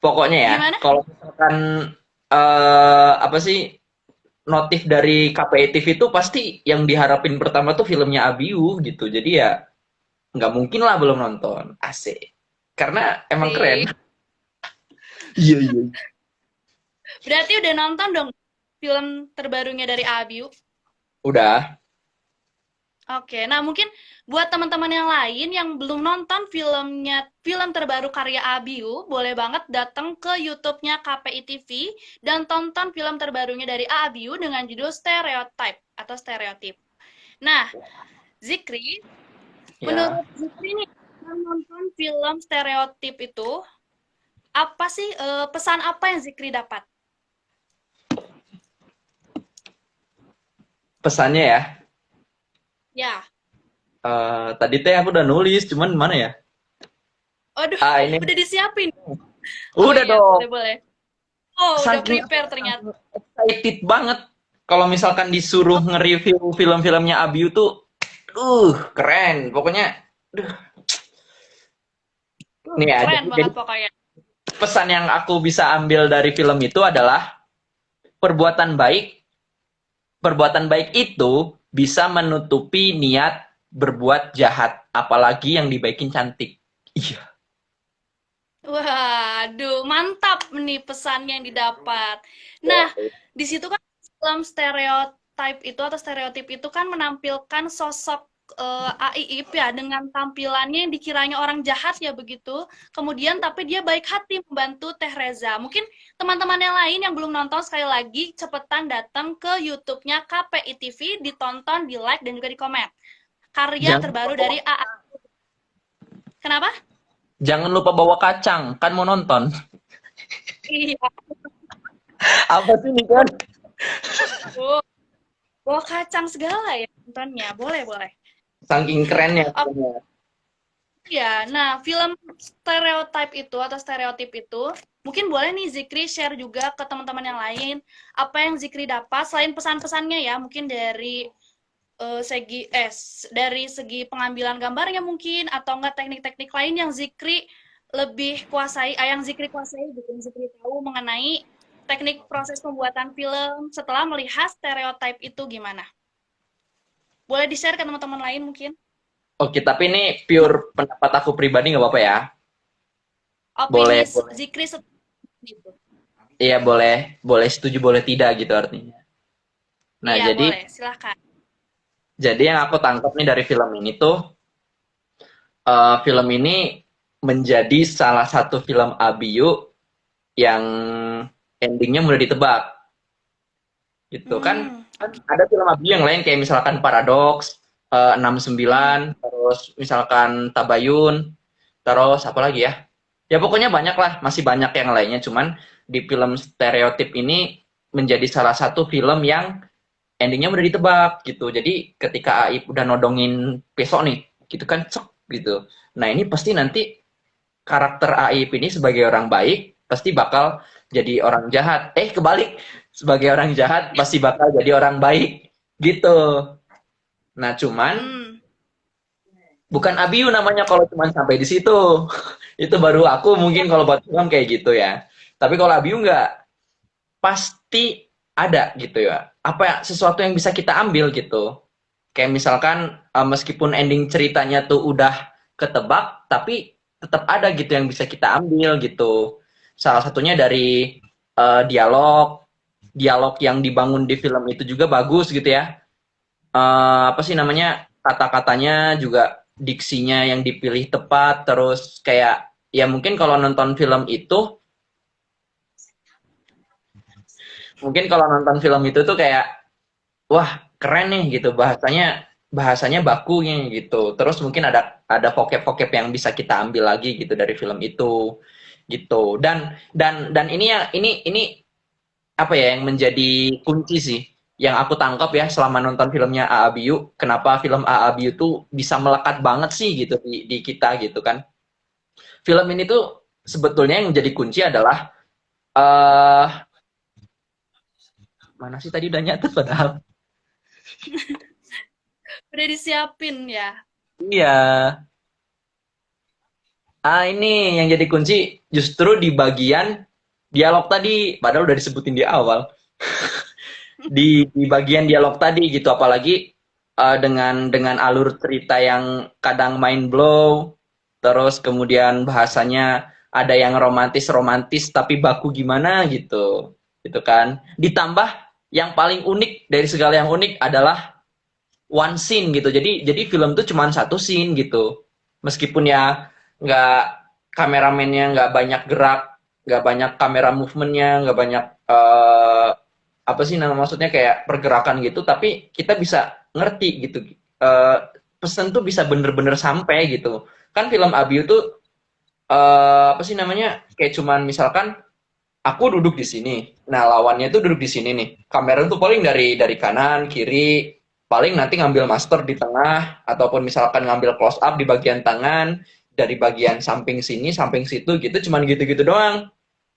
Speaker 2: Pokoknya ya,
Speaker 1: gimana?
Speaker 2: kalau misalkan apa sih notif dari KPI TV itu pasti yang diharapin pertama tuh filmnya Abiu gitu. Jadi ya nggak mungkin lah belum nonton. Asik. Karena emang keren.
Speaker 1: Sih.
Speaker 2: Iya, iya.
Speaker 1: Berarti udah nonton dong film terbarunya dari Abiu.
Speaker 2: Udah.
Speaker 1: Oke, nah mungkin buat teman-teman yang lain yang belum nonton film terbaru karya Abiu, boleh banget datang ke YouTube-nya KPI TV dan tonton film terbarunya dari Abiu dengan judul Stereotype atau Stereotip. Nah, Zikri,
Speaker 2: Ya.
Speaker 1: menurut Zikri nih, nonton film Stereotip itu, apa sih pesan apa yang Zikri dapat?
Speaker 2: Pesannya ya.
Speaker 1: Ya,
Speaker 2: Tadi teh aku udah nulis, cuman mana ya?
Speaker 1: aduh,
Speaker 2: Ini
Speaker 1: udah disiapin. Oh
Speaker 2: udah
Speaker 1: iya,
Speaker 2: dong.
Speaker 1: boleh-boleh. Oh, udah
Speaker 2: Saking
Speaker 1: prepare ternyata.
Speaker 2: excited banget kalau misalkan disuruh
Speaker 1: Oh,
Speaker 2: nge-review film-filmnya Abiu tuh keren. Pokoknya nih ya,
Speaker 1: keren
Speaker 2: jadi
Speaker 1: banget pokoknya.
Speaker 2: pesan yang aku bisa ambil dari film itu adalah perbuatan baik, perbuatan baik itu bisa menutupi niat berbuat jahat, apalagi yang dibaikin cantik. Iya.
Speaker 1: Waduh, mantap nih pesannya yang didapat. Nah, di situ kan film stereotip itu atau stereotip itu kan menampilkan sosok AIIP ya, dengan tampilannya yang dikiranya orang jahat ya begitu. Kemudian tapi dia baik hati membantu Teh Reza. Mungkin teman-teman yang lain yang belum nonton, sekali lagi cepetan datang ke YouTube-nya KPI TV, ditonton, di like dan juga di komen. Karya
Speaker 2: Jangan
Speaker 1: terbaru dari AA. Kenapa?
Speaker 2: jangan lupa bawa kacang, kan mau nonton.
Speaker 1: Iya.
Speaker 2: Apa sih nih kan?
Speaker 1: Oh, bawa kacang segala ya nontonnya. Boleh, boleh.
Speaker 2: Saking kerennya.
Speaker 1: Oh, ya, nah film stereotip itu atau stereotip itu mungkin boleh nih Zikri share juga ke teman-teman yang lain apa yang Zikri dapat selain pesan-pesannya ya, mungkin dari dari segi pengambilan gambarnya mungkin atau enggak teknik-teknik lain yang Zikri lebih kuasai, yang Zikri kuasai gitu, yang Zikri tahu mengenai teknik proses pembuatan film setelah melihat stereotip itu gimana? Boleh di-share ke teman-teman lain mungkin?
Speaker 2: Oke, tapi ini pure pendapat aku pribadi nggak apa-apa ya?
Speaker 1: Opini
Speaker 2: Boleh, boleh.
Speaker 1: Zikri gitu.
Speaker 2: Iya, boleh, boleh setuju, boleh tidak gitu artinya. Nah,
Speaker 1: Iya,
Speaker 2: jadi
Speaker 1: boleh. Silahkan.
Speaker 2: yang aku tangkap nih dari film ini tuh, film ini menjadi salah satu film Abiyu yang endingnya mudah ditebak, gitu kan?
Speaker 1: Hmm.
Speaker 2: Kan ada film Abiyu yang lain kayak misalkan Paradox, 69, terus misalkan Tabayun, terus apa lagi ya? Ya pokoknya banyak lah, masih banyak yang lainnya. Cuman di film stereotip ini menjadi salah satu film yang endingnya udah ditebak gitu. Jadi ketika Aib udah nodongin besok nih, gitu kan, cek gitu. Nah ini pasti nanti karakter Aib ini sebagai orang baik pasti bakal jadi orang jahat. Kebalik, sebagai orang jahat pasti bakal jadi orang baik gitu. Nah cuman
Speaker 1: Hmm.
Speaker 2: bukan Abiu namanya kalau cuman sampai di situ. Itu baru aku mungkin kalau buat film kayak gitu ya. Tapi kalau Abiu nggak, pasti ada gitu ya. Apa ya, sesuatu yang bisa kita ambil gitu. Kayak misalkan meskipun ending ceritanya tuh udah ketebak, tapi tetap ada gitu yang bisa kita ambil gitu. Salah satunya dari dialog, dialog yang dibangun di film itu juga bagus gitu ya. Apa sih namanya, kata-katanya juga diksinya yang dipilih tepat, terus kayak ya mungkin kalau nonton film itu, mungkin kalau nonton film itu tuh kayak wah keren nih gitu, bahasanya bahasanya baku nih gitu, terus mungkin ada vocab-vocab yang bisa kita ambil lagi gitu dari film itu gitu. Dan ini ya, ini apa ya yang menjadi kunci sih yang aku tangkap ya selama nonton filmnya AABU, kenapa film AABU tuh bisa melekat banget sih gitu di kita gitu kan. Film ini tuh sebetulnya yang menjadi kunci adalah eh mana sih tadi udah nyatet padahal.
Speaker 1: Udah disiapin ya.
Speaker 2: Iya. Ini yang jadi kunci justru di bagian dialog tadi, padahal udah disebutin di awal. Di bagian dialog tadi gitu, apalagi dengan alur cerita yang kadang mind blow, terus kemudian bahasanya ada yang romantis-romantis tapi baku gimana gitu. Gitu kan. Ditambah yang paling unik dari segala yang unik adalah one scene gitu. Jadi film tuh cuma satu scene gitu. Meskipun ya nggak, kameramennya nggak banyak gerak, nggak banyak kamera movementnya, nggak banyak apa sih nama maksudnya kayak pergerakan gitu, tapi kita bisa ngerti gitu. Eh, Pesan tuh bisa bener-bener sampai gitu. Kan film Abiu tuh apa sih namanya kayak cuman misalkan aku duduk di sini. Nah, lawannya tuh duduk di sini nih. Kamera tuh paling dari kanan, kiri, paling nanti ngambil master di tengah, ataupun misalkan ngambil close up di bagian tangan, dari bagian samping sini, samping situ gitu, cuman gitu-gitu doang.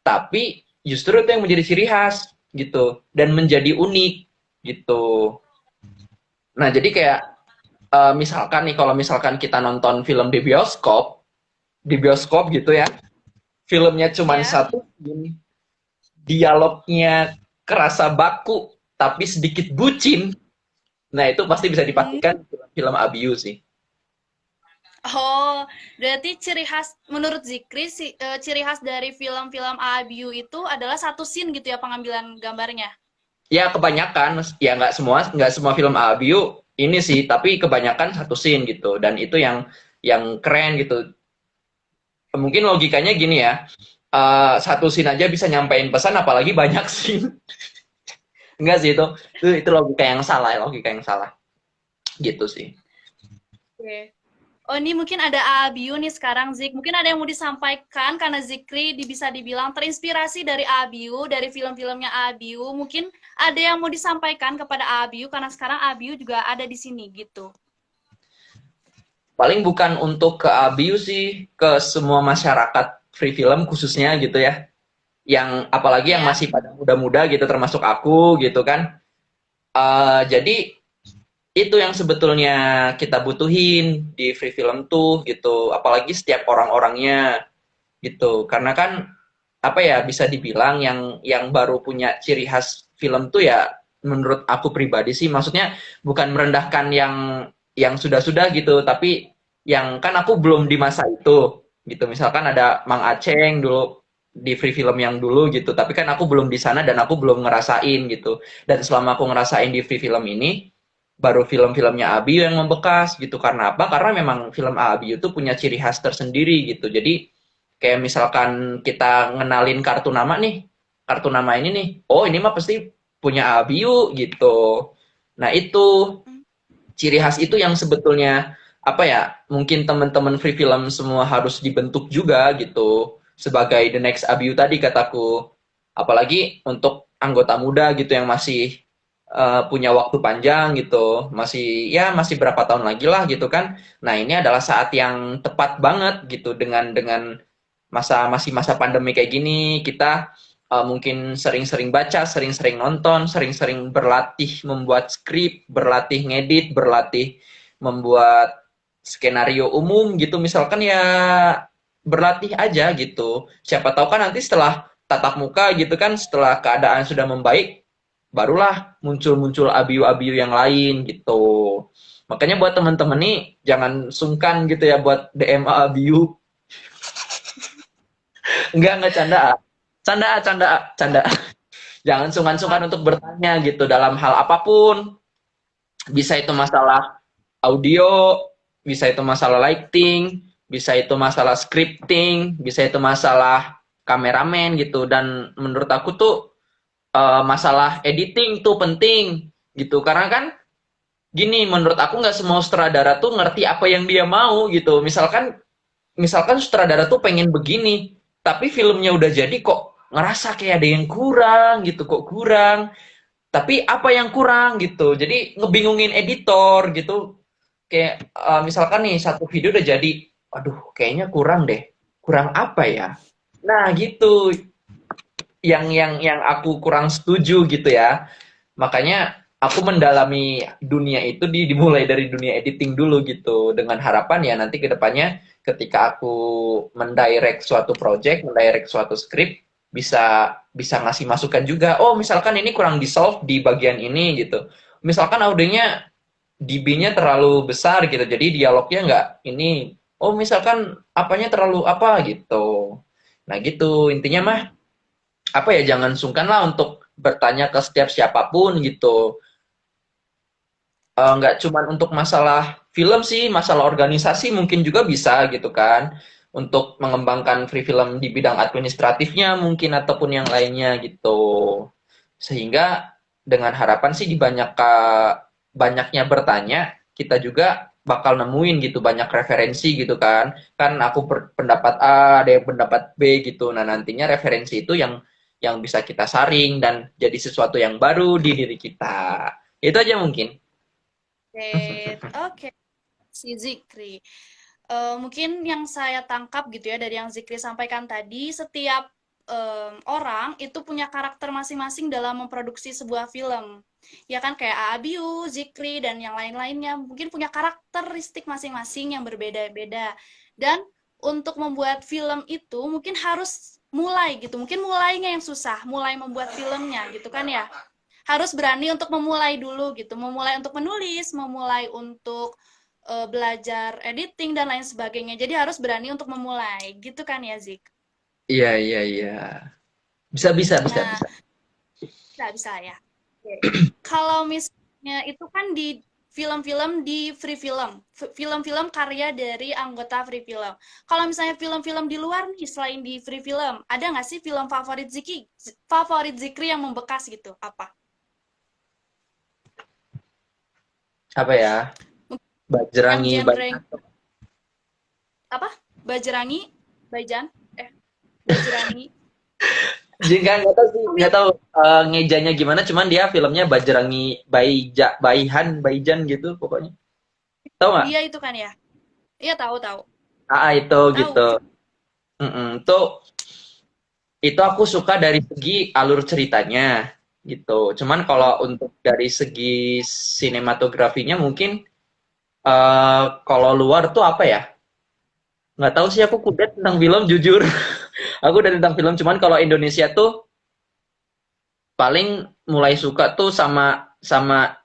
Speaker 2: Tapi justru itu yang menjadi ciri khas gitu dan menjadi unik gitu. Nah, jadi kayak misalkan nih kalau misalkan kita nonton film di bioskop gitu ya, filmnya cuman
Speaker 1: Ya.
Speaker 2: satu scene, dialognya kerasa baku tapi sedikit bucin, nah itu pasti bisa
Speaker 1: Hmm.
Speaker 2: dipastikan film Abiu sih.
Speaker 1: Oh, berarti ciri khas menurut Zikri ciri khas dari film-film ABU itu adalah satu scene gitu ya pengambilan gambarnya.
Speaker 2: Ya kebanyakan, ya nggak semua film Abiu ini sih, tapi kebanyakan satu scene gitu, dan itu yang keren gitu. Mungkin logikanya gini ya, satu scene aja bisa nyampein pesan, apalagi banyak scene. Enggak sih itu logika yang salah, logika yang salah gitu sih.
Speaker 1: Oke. Oh, ini mungkin ada Abiu nih sekarang, Zik. Mungkin ada yang mau disampaikan karena Zikri bisa dibilang terinspirasi dari Abiu, dari film-filmnya Abiu. Mungkin ada yang mau disampaikan kepada Abiu karena sekarang Abiu juga ada di sini gitu.
Speaker 2: Paling bukan untuk ke Abiu sih, ke semua masyarakat free film khususnya gitu ya. Yang apalagi yang
Speaker 1: Ya.
Speaker 2: masih pada muda-muda gitu, termasuk aku gitu kan. Jadi itu yang sebetulnya kita butuhin di free film tuh gitu, apalagi setiap orang-orangnya gitu. Karena kan apa ya, bisa dibilang yang baru punya ciri khas film tuh ya, menurut aku pribadi sih, maksudnya bukan merendahkan yang sudah-sudah gitu, tapi yang kan aku belum di masa itu gitu. Misalkan ada Mang Aceng dulu di free film yang dulu gitu, tapi kan aku belum di sana dan aku belum ngerasain gitu. Dan selama aku ngerasain di free film ini, baru film-filmnya Abi yang membekas gitu. Karena apa? Karena memang film Abi itu punya ciri khas tersendiri gitu. Jadi kayak misalkan kita ngenalin kartu nama nih, kartu nama ini nih, oh ini mah pasti punya Abiu gitu. Nah itu ciri khas itu yang sebetulnya apa ya, mungkin teman-teman free film semua harus dibentuk juga gitu sebagai the next Abiu tadi kataku. Apalagi untuk anggota muda gitu yang masih punya waktu panjang gitu, masih berapa tahun lagi lah gitu kan. Nah ini adalah saat yang tepat banget gitu, dengan masih masa pandemi kayak gini, kita mungkin sering-sering baca, sering-sering nonton, sering-sering berlatih membuat skrip, berlatih ngedit, berlatih membuat skenario umum gitu. Misalkan ya berlatih aja gitu. Siapa tahu kan nanti setelah tatap muka gitu kan, setelah keadaan sudah membaik, barulah muncul-muncul abiu-abiu yang lain gitu. Makanya buat temen-temen nih jangan sungkan gitu ya buat DM abiu. Enggak canda. Canda. Jangan sungkan-sungkan untuk bertanya gitu dalam hal apapun. Bisa itu masalah audio, bisa itu masalah lighting, bisa itu masalah scripting, bisa itu masalah kameramen gitu. Dan menurut aku tuh masalah editing tuh penting gitu. Karena kan gini, menurut aku nggak semua sutradara tuh ngerti apa yang dia mau gitu. Misalkan sutradara tuh pengen begini, tapi filmnya udah jadi kok ngerasa kayak ada yang kurang gitu, kok kurang. Tapi apa yang kurang gitu. Jadi ngebingungin editor gitu. Kayak misalkan nih satu video udah jadi, aduh kayaknya kurang deh. Kurang apa ya? Nah gitu, yang aku kurang setuju gitu ya. Makanya aku mendalami dunia itu dimulai dari dunia editing dulu gitu, dengan harapan ya nanti ke depannya ketika aku mendirect suatu project, mendirect suatu script, bisa bisa ngasih masukan juga. Oh, misalkan ini kurang di solve di bagian ini gitu. Misalkan audionya dB-nya terlalu besar gitu. Jadi dialognya nggak ini. Oh, misalkan apanya terlalu apa gitu. Nah, gitu. Intinya mah apa ya, jangan sungkan lah untuk bertanya ke setiap siapapun gitu. Nggak cuman untuk masalah film sih, masalah organisasi mungkin juga bisa gitu kan, untuk mengembangkan free film di bidang administratifnya mungkin ataupun yang lainnya gitu. Sehingga dengan harapan sih di banyaknya bertanya, kita juga bakal nemuin gitu banyak referensi gitu kan. Kan aku pendapat A, ada yang pendapat B gitu. Nah, nantinya referensi itu yang bisa kita saring dan jadi sesuatu yang baru di diri kita. Itu aja mungkin.
Speaker 1: Oke, si Zikri. Mungkin yang saya tangkap gitu ya dari yang Zikri sampaikan tadi, setiap orang itu punya karakter masing-masing dalam memproduksi sebuah film. Ya kan kayak Abiu, Zikri, dan yang lain-lainnya mungkin punya karakteristik masing-masing yang berbeda-beda. Dan untuk membuat film itu mungkin harus mulai gitu. Mungkin mulainya yang susah, mulai membuat filmnya gitu kan ya. Harus berani untuk memulai dulu gitu, memulai untuk menulis, memulai untuk belajar editing dan lain sebagainya. Jadi harus berani untuk memulai, gitu kan ya Zik?
Speaker 2: Iya, iya, iya. Bisa,
Speaker 1: Nah,
Speaker 2: bisa.
Speaker 1: bisa ya. Oke. Kalau misalnya itu kan di film-film di Free Film, film-film karya dari anggota Free Film. Kalau misalnya film-film di luar nih, selain di Free Film, ada nggak sih film favorit Zikri yang membekas gitu? Apa?
Speaker 2: Apa ya?
Speaker 1: Yang
Speaker 2: Bajrangi
Speaker 1: genre
Speaker 2: Bajrang.
Speaker 1: apa? Bajrangi, Bajan, Bajrangi.
Speaker 2: Jika nggak tahu sih, nggak tahu ngejanya gimana, cuman dia filmnya Bajrangi Baijan gitu pokoknya. Tahu nggak?
Speaker 1: Iya itu kan ya? Iya tahu tahu.
Speaker 2: Itu
Speaker 1: Tahu.
Speaker 2: gitu. Itu aku suka dari segi alur ceritanya gitu. Cuman kalau untuk dari segi sinematografinya mungkin kalau luar tuh apa ya? Nggak tahu sih, aku kudet tentang film jujur. Aku udah tentang film, cuman kalau Indonesia tuh paling mulai suka tuh sama sama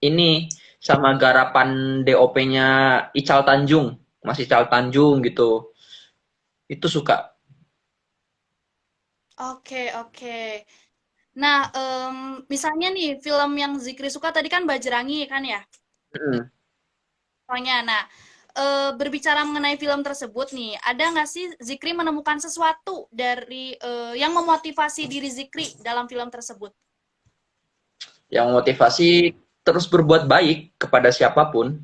Speaker 2: ini, sama garapan DOP-nya Ical Tanjung, Mas Ical Tanjung gitu. Itu suka.
Speaker 1: Oke, oke. Nah, misalnya nih film yang Zikri suka tadi kan Bajrangi kan ya?
Speaker 2: Mm.
Speaker 1: Soalnya, nah, berbicara mengenai film tersebut nih, ada nggak sih Zikri menemukan sesuatu dari yang memotivasi diri Zikri dalam film tersebut?
Speaker 2: Yang motivasi terus berbuat baik kepada siapapun.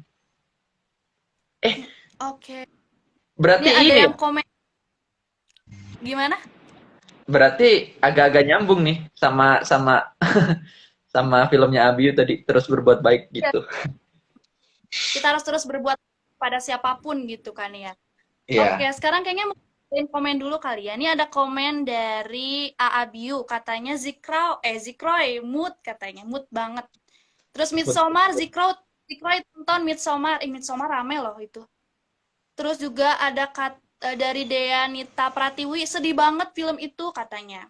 Speaker 2: Eh,
Speaker 1: Oke. Ini
Speaker 2: berarti
Speaker 1: ada
Speaker 2: ini ya?
Speaker 1: yang komen gimana?
Speaker 2: Berarti agak-agak nyambung nih sama sama sama filmnya Abiu tadi, terus berbuat baik
Speaker 1: Ya,
Speaker 2: gitu.
Speaker 1: kita harus terus berbuat pada siapapun gitu kan ya. Oke,
Speaker 2: Iya.
Speaker 1: sekarang kayaknya mau bacain komen dulu kali ya. Ini ada komen dari Aabiu, katanya Zikroy, mood katanya, mood banget. Terus Midsommar, Zikroy tonton Midsommar, Midsommar rame loh itu. Terus juga ada dari Deanita Pratiwi, sedih banget film itu katanya.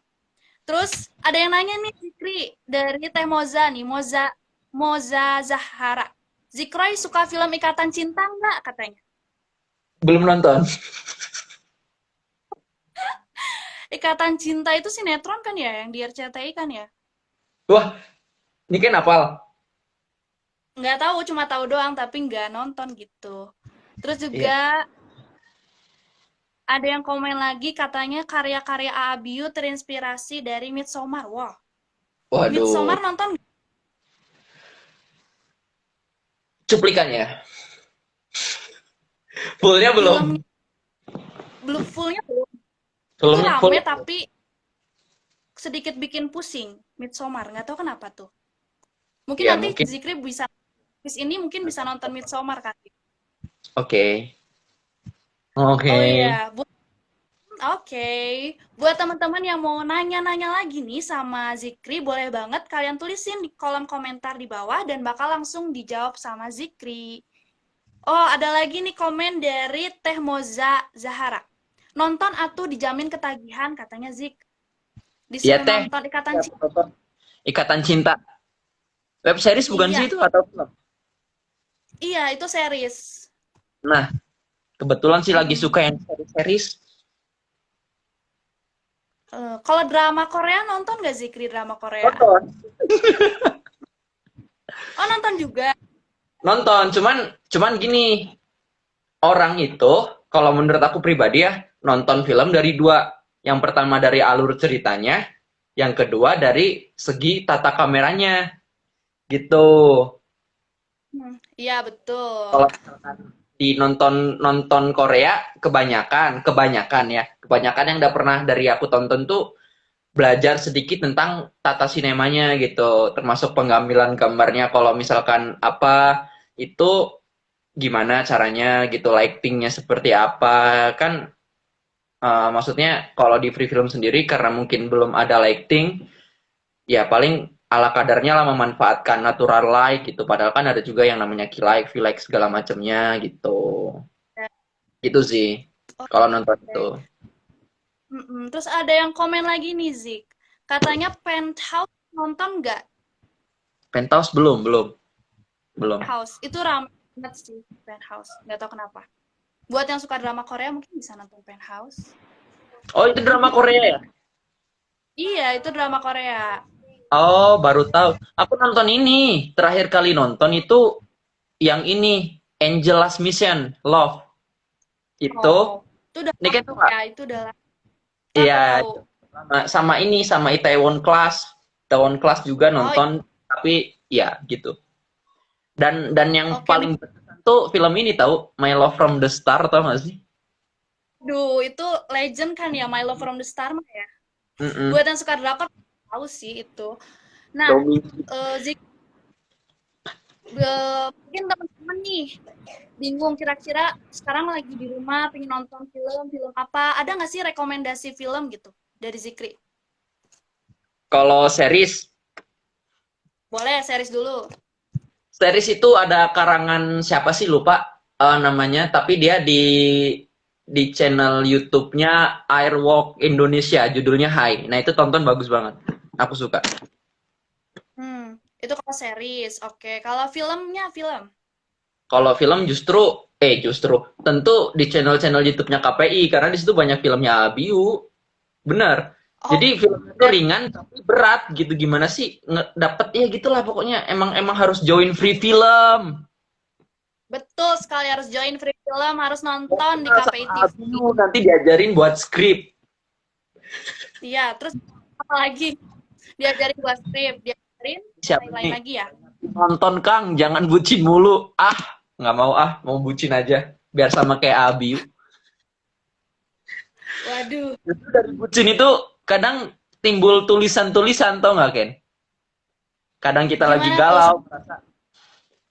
Speaker 1: Terus ada yang nanya nih Zikri dari Teh Moza nih, Moza Zahara. Zikroy suka film Ikatan Cinta nggak katanya?
Speaker 2: Belum nonton.
Speaker 1: Ikatan Cinta itu sinetron kan ya, yang di RCTI kan ya?
Speaker 2: Wah, ini kan apal.
Speaker 1: Nggak tahu, cuma tahu doang, tapi nggak nonton gitu. Terus
Speaker 2: Iya.
Speaker 1: juga ada yang komen lagi, katanya karya-karya Aabiyu terinspirasi dari Midsommar. Wah,
Speaker 2: Waduh,
Speaker 1: Midsommar nonton nggak?
Speaker 2: cuplikannya. Fullnya belum.
Speaker 1: Filmnya? Belum fullnya belum. Itu
Speaker 2: Filmnya full.
Speaker 1: rame tapi sedikit bikin pusing. Midsommar, nggak tahu kenapa tuh. Mungkin
Speaker 2: Ya
Speaker 1: nanti
Speaker 2: mungkin.
Speaker 1: Zikri bisa, habis ini mungkin bisa nonton Midsommar kali.
Speaker 2: Oke. Oke.
Speaker 1: Oh iya, oke. Buat teman-teman yang mau nanya-nanya lagi nih sama Zikri, boleh banget kalian tulisin di kolom komentar di bawah dan bakal langsung dijawab sama Zikri. Oh, ada lagi nih komen dari Teh Moza Zahara. Nonton atuh dijamin ketagihan, katanya Zik.
Speaker 2: Iya
Speaker 1: Disuruh
Speaker 2: teh.
Speaker 1: nonton Ikatan
Speaker 2: Ya,
Speaker 1: Cinta.
Speaker 2: nonton. Ikatan Cinta. Web series bukan sih
Speaker 1: Iya,
Speaker 2: itu atau film?
Speaker 1: iya itu series.
Speaker 2: Nah, kebetulan sih lagi
Speaker 1: Mm-mm.
Speaker 2: suka yang series-series.
Speaker 1: Kalau drama Korea nonton nggak Zikri drama Korea?
Speaker 2: Nonton.
Speaker 1: Oh, nonton juga.
Speaker 2: Nonton, cuman gini, orang itu kalau menurut aku pribadi ya, nonton film dari dua. Yang pertama dari alur ceritanya, yang kedua dari segi tata kameranya gitu.
Speaker 1: Iya, betul.
Speaker 2: Kalau misalkan di nonton nonton Korea, kebanyakan ya, kebanyakan yang udah pernah dari aku tonton tuh belajar sedikit tentang tata sinemanya gitu, termasuk pengambilan gambarnya. Kalau misalkan apa itu gimana caranya gitu, lightingnya seperti apa kan. Maksudnya kalau di free film sendiri karena mungkin belum ada lighting, ya paling ala kadarnya lah memanfaatkan natural light gitu. Padahal kan ada juga yang namanya key light, V light segala macamnya gitu. Gitu sih kalau nonton itu.
Speaker 1: Oke. Terus ada yang komen lagi nih, Zik. Katanya Penthouse nonton nggak?
Speaker 2: Penthouse belum.
Speaker 1: House. Itu ramai banget sih, Penthouse. Nggak tahu kenapa. Buat yang suka drama Korea mungkin bisa nonton Penthouse.
Speaker 2: Oh, itu drama Korea ya?
Speaker 1: Iya, itu drama Korea.
Speaker 2: Oh, baru tahu. Aku nonton ini. Terakhir kali nonton itu yang ini Angel Last Mission Love itu,
Speaker 1: Oh, itu udah
Speaker 2: ini kan
Speaker 1: lama
Speaker 2: tuh nggak,
Speaker 1: ya, itu udah lama. Aku
Speaker 2: iya
Speaker 1: tahu.
Speaker 2: sama ini sama Itaewon Class, Itaewon Class juga
Speaker 1: Oh,
Speaker 2: nonton, tapi ya gitu. Dan yang
Speaker 1: oke.
Speaker 2: paling berkesan tuh film ini tahu My Love from the Star, tau gak sih?
Speaker 1: Duh, itu legend kan ya, My Love from the Star mah ya.
Speaker 2: Mm-mm.
Speaker 1: Buat yang suka drakor, tahu sih itu. Nah,
Speaker 2: Domi.
Speaker 1: Zik, mungkin teman-teman nih bingung kira-kira sekarang lagi di rumah pengen nonton film apa? Ada nggak sih rekomendasi film gitu dari Zikri?
Speaker 2: Kalau series,
Speaker 1: Boleh series dulu.
Speaker 2: series itu ada karangan siapa sih lupa namanya, tapi dia di channel YouTube-nya Airwalk Indonesia, judulnya Hai. Nah itu tonton bagus banget, aku suka.
Speaker 1: Itu kalau series. Oke, kalau filmnya film.
Speaker 2: Kalau film justru tentu di channel-channel YouTube-nya KPI karena di situ banyak filmnya Abiu. Benar.
Speaker 1: Oh,
Speaker 2: Jadi film itu
Speaker 1: berarti
Speaker 2: ringan tapi berat gitu. Gimana sih dapet ya gitulah pokoknya. Emang emang harus join free film.
Speaker 1: betul sekali harus join free film, harus nonton di
Speaker 2: Nah,
Speaker 1: KPI
Speaker 2: sama
Speaker 1: TV.
Speaker 2: Abiu nanti diajarin buat skrip.
Speaker 1: Iya, terus apa lagi? Diajarin buat skrip, diajarin
Speaker 2: Siapa
Speaker 1: lain-lain
Speaker 2: nih?
Speaker 1: lagi ya.
Speaker 2: Nonton Kang, jangan bucin mulu. Ah, nggak mau mau bucin aja. Biar sama kayak Abiu.
Speaker 1: Waduh,
Speaker 2: Justru dari bucin itu kadang timbul tulisan-tulisan, tau nggak Ken? Kadang kita lagi
Speaker 1: gimana tuh?
Speaker 2: galau,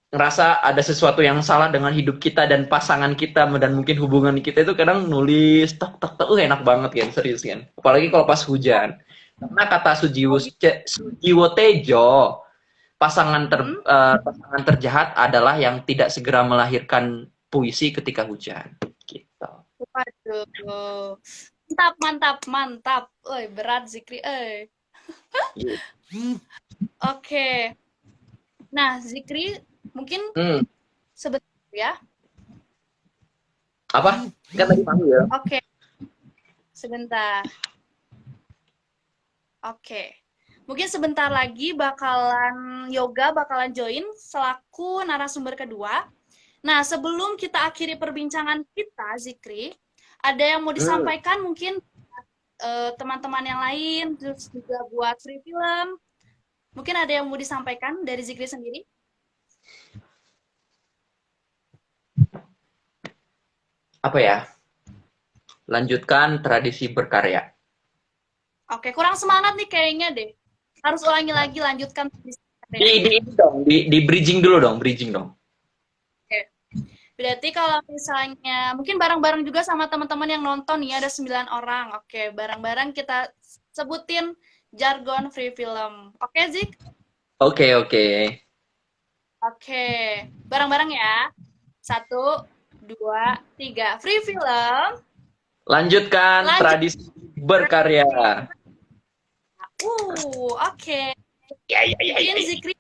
Speaker 2: ngerasa ada sesuatu yang salah dengan hidup kita dan pasangan kita dan mungkin hubungan kita itu kadang nulis tok tok tok enak banget kan, serius kan, apalagi kalau pas hujan, karena kata
Speaker 1: Oh, gitu.
Speaker 2: Sujiwo Tejo,
Speaker 1: Hmm?
Speaker 2: pasangan terjahat adalah yang tidak segera melahirkan puisi ketika hujan gitu.
Speaker 1: Waduh. Mantap, mantap, mantap. Oi, berat Zikri. Oke. Nah, Zikri mungkin
Speaker 2: Hmm,
Speaker 1: sebentar ya.
Speaker 2: apa kan tadi panggil ya.
Speaker 1: Oke, sebentar. Oke. Mungkin sebentar lagi Yoga bakalan join selaku narasumber kedua. Nah, sebelum kita akhiri perbincangan kita, Zikri, ada yang mau
Speaker 2: Hmm,
Speaker 1: disampaikan mungkin teman-teman yang lain, terus juga buat free film. Mungkin ada yang mau disampaikan dari Zikri sendiri?
Speaker 2: apa ya, lanjutkan tradisi berkarya.
Speaker 1: Oke, kurang semangat nih kayaknya deh. Harus ulangi lagi, lanjutkan.
Speaker 2: Di ini dong, di bridging dulu dong, bridging dong.
Speaker 1: Oke. Berarti kalau misalnya, mungkin bareng-bareng juga sama teman-teman yang nonton ya, ada 9 orang. Oke, bareng-bareng kita sebutin jargon free film. Oke, Zik?
Speaker 2: Oke, oke.
Speaker 1: Oke, bareng-bareng ya. Satu, dua, tiga. Free film,
Speaker 2: Lanjutkan
Speaker 1: lanjut.
Speaker 2: tradisi berkarya.
Speaker 1: Oke.
Speaker 2: Ya, ya, ya, ya,
Speaker 1: Mungkin
Speaker 2: ya.
Speaker 1: Zikri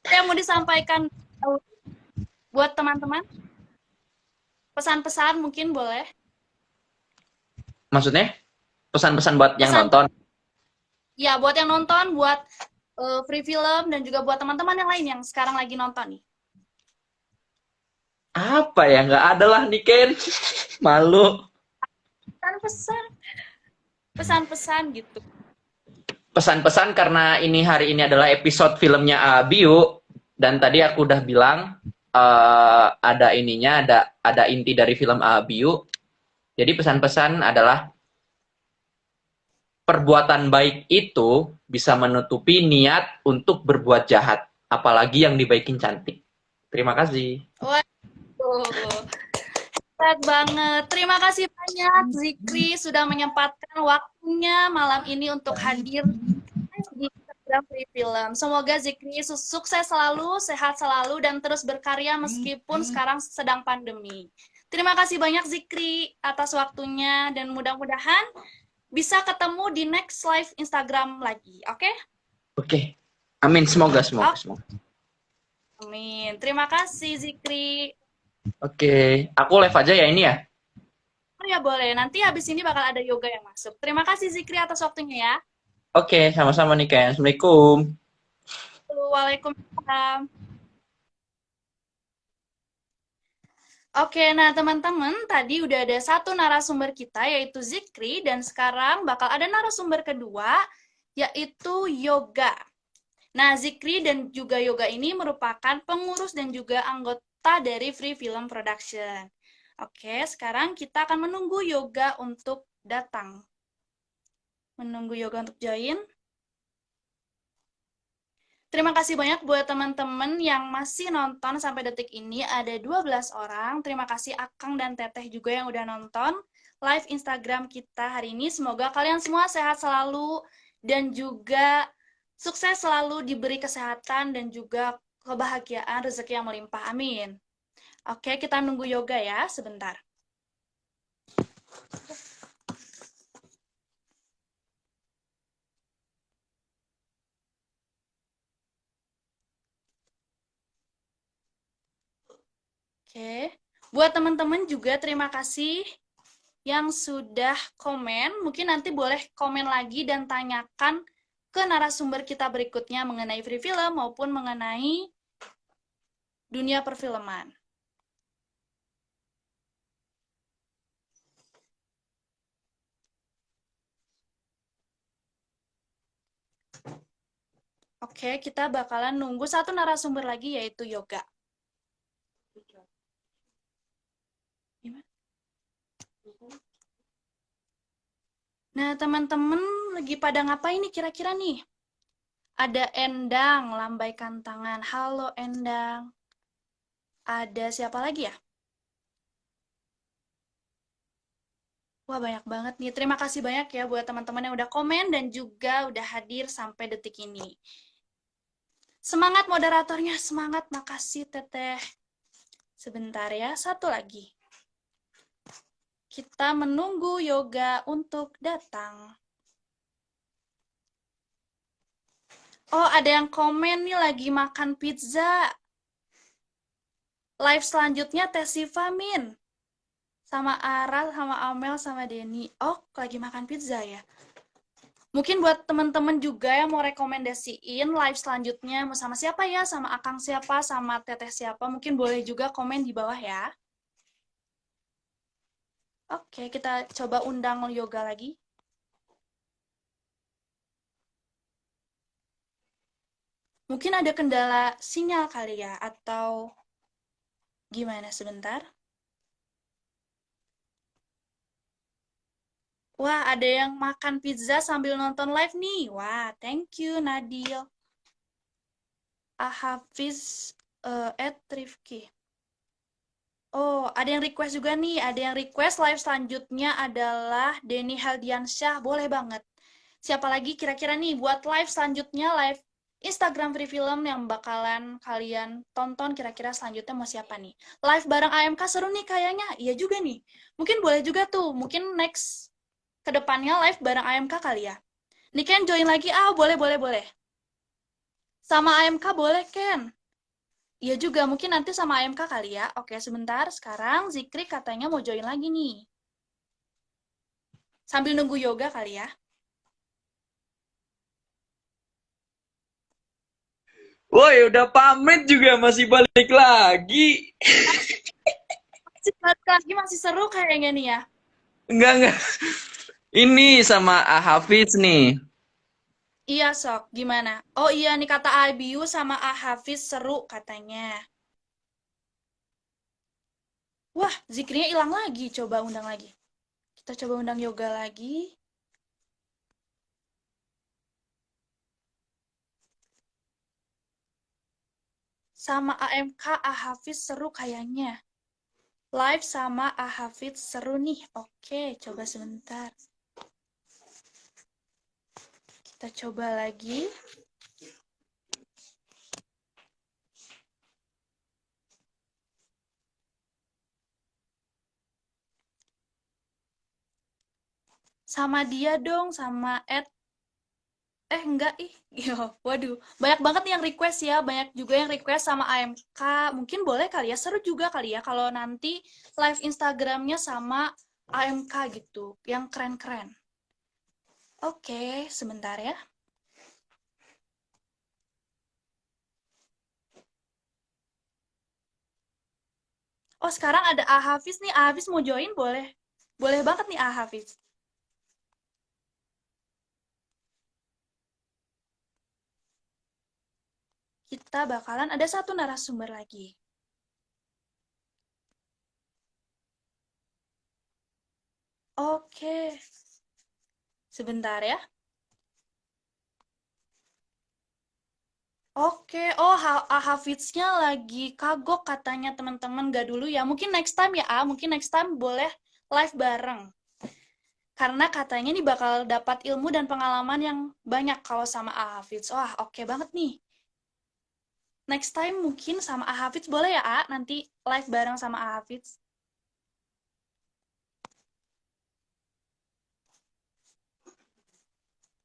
Speaker 1: ada yang mau disampaikan buat teman-teman? Pesan-pesan mungkin boleh.
Speaker 2: Maksudnya pesan-pesan buat yang
Speaker 1: Pesan
Speaker 2: nonton.
Speaker 1: ya buat yang nonton, buat free film dan juga buat teman-teman yang lain yang sekarang lagi nonton nih.
Speaker 2: Apa ya? Nggak ada lah nih Ken. Malu.
Speaker 1: Pesan-pesan, pesan-pesan gitu.
Speaker 2: Pesan-pesan karena ini hari ini adalah episode filmnya Abiu dan tadi aku udah bilang ada ininya, ada inti dari film Abiu. Jadi pesan-pesan adalah perbuatan baik itu bisa menutupi niat untuk berbuat jahat, apalagi yang dibaikin cantik. Terima kasih.
Speaker 1: Waduh, hebat banget. Terima kasih banyak Zikri sudah menyempatkan waktunya malam ini untuk hadir di Instagram Free Film. Semoga Zikri sukses selalu, sehat selalu, dan terus berkarya meskipun sekarang sedang pandemi. Terima kasih banyak Zikri atas waktunya dan mudah-mudahan bisa ketemu di next live Instagram lagi. Oke?
Speaker 2: Oke. Amin. Semoga, semoga,
Speaker 1: Oke,
Speaker 2: semoga.
Speaker 1: amin. Terima kasih Zikri.
Speaker 2: Oke. Aku live aja ya ini ya.
Speaker 1: Oh ya boleh, nanti habis ini bakal ada yoga yang masuk. Terima kasih Zikri atas waktunya ya.
Speaker 2: Oke, sama-sama nih Ken. Assalamualaikum.
Speaker 1: Waalaikumsalam. Oke, nah teman-teman, tadi udah ada satu narasumber kita, yaitu Zikri, dan sekarang bakal ada narasumber kedua, yaitu Yoga. Nah, Zikri dan juga Yoga ini merupakan pengurus dan juga anggota dari Free Film Production. Oke, sekarang kita akan menunggu Yoga untuk datang. Menunggu Yoga untuk join. Terima kasih banyak buat teman-teman yang masih nonton sampai detik ini. Ada 12 orang. Terima kasih Akang dan Teteh juga yang udah nonton live Instagram kita hari ini. Semoga kalian semua sehat selalu dan juga sukses selalu, diberi kesehatan dan juga kebahagiaan, rezeki yang melimpah. Amin. Oke, kita nunggu Yoga ya sebentar. Oke. Buat teman-teman juga terima kasih yang sudah komen. Mungkin nanti boleh komen lagi dan tanyakan ke narasumber kita berikutnya mengenai free film maupun mengenai dunia perfilman. Oke, kita bakalan nunggu satu narasumber lagi yaitu Yoga. Nah, teman-teman lagi pada ngapain nih kira-kira nih? Ada Endang, lambaikan tangan. Halo Endang. Ada siapa lagi ya? Wah, banyak banget nih. Terima kasih banyak ya buat teman-teman yang udah komen dan juga udah hadir sampai detik ini. Semangat moderatornya, semangat. Makasih Teteh. Sebentar ya, satu lagi. Kita menunggu Yoga untuk datang. Oh, ada yang komen nih lagi makan pizza. Live selanjutnya Teh Siva, Min. Sama Ara, sama Amel, sama Denny. Oh, lagi makan pizza ya? Mungkin buat teman-teman juga yang mau rekomendasiin live selanjutnya, mau sama siapa ya? Sama Akang siapa? Sama Teteh siapa? Mungkin boleh juga komen di bawah ya. Oke, kita coba undang Yoga lagi. Mungkin ada kendala sinyal kali ya, atau gimana sebentar? Wah, ada yang makan pizza sambil nonton live nih. Wah, thank you Nadil. Hafiz Rifki. Oh, ada yang request juga nih. Ada yang request live selanjutnya adalah Denny Heldiansyah. Boleh banget. Siapa lagi kira-kira nih buat live selanjutnya, live Instagram Free Film yang bakalan kalian tonton kira-kira selanjutnya mau siapa nih? Live bareng AMK seru nih kayaknya. Iya juga nih. Mungkin boleh juga tuh. Mungkin next ke depannya live bareng AMK kali ya. Nih Ken join lagi. Ah, boleh, boleh, boleh. Sama AMK boleh, Ken. Iya juga, mungkin nanti sama AMK kali ya. Oke, sebentar. Sekarang Zikri katanya mau join lagi nih. Sambil nunggu Yoga kali ya.
Speaker 2: Woi, udah pamit juga masih balik lagi.
Speaker 1: Masih balik lagi, masih seru kayaknya nih ya.
Speaker 2: Enggak. Ini sama Hafiz nih.
Speaker 1: Iya, Sok. Gimana? Oh iya, nih kata Abiu sama Hafiz seru katanya. Wah, Zikrinya hilang lagi. Coba undang lagi. Kita coba undang Yoga lagi. Sama AMK, Hafiz seru kayaknya. Live sama Hafiz seru nih. Oke, coba sebentar. Kita coba lagi. Sama dia dong, sama Ed. Enggak ih. Yo, waduh. Banyak banget yang request ya. Banyak juga yang request sama AMK. Mungkin boleh kali ya. Seru juga kali ya kalau nanti live Instagramnya sama AMK gitu. Yang keren-keren. Oke, sebentar ya. Oh, sekarang ada Hafiz nih. Hafiz mau join boleh? Boleh banget nih Hafiz. Kita bakalan ada satu narasumber lagi. Oke. Sebentar ya. Oke, oh Hafiznya lagi kagok katanya teman-teman, gak dulu ya. Mungkin next time ya, mungkin next time boleh live bareng. Karena katanya nih bakal dapat ilmu dan pengalaman yang banyak kalau sama Hafiz. Wah, oke banget nih. Next time mungkin sama Hafiz boleh ya, nanti live bareng sama Hafiz.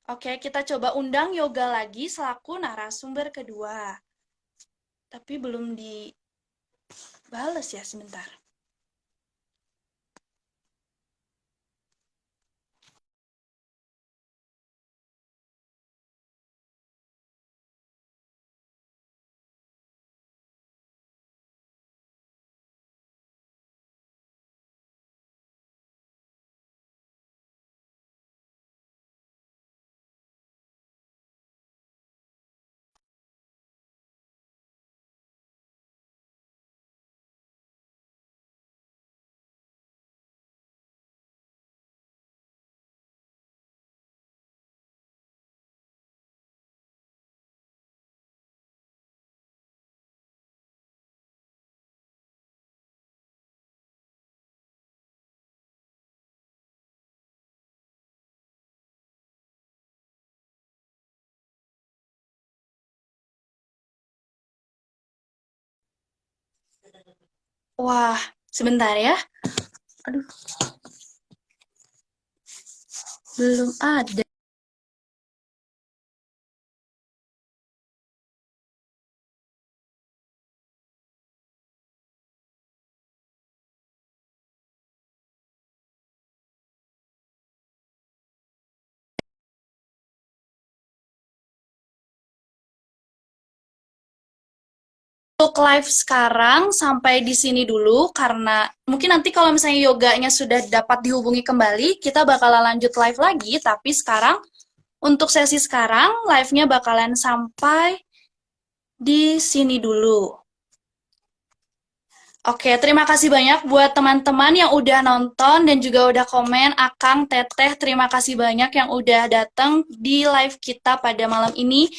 Speaker 1: Oke, kita coba undang Yoga lagi selaku narasumber kedua. Tapi belum dibales ya, sebentar. Wah, sebentar ya. Aduh, belum ada. Untuk live sekarang sampai di sini dulu, karena mungkin nanti kalau misalnya yoganya sudah dapat dihubungi kembali, kita bakalan lanjut live lagi, tapi sekarang, untuk sesi sekarang, live-nya bakalan sampai di sini dulu. Oke, terima kasih banyak buat teman-teman yang udah nonton dan juga udah komen. Akang, Teteh, terima kasih banyak yang udah datang di live kita pada malam ini.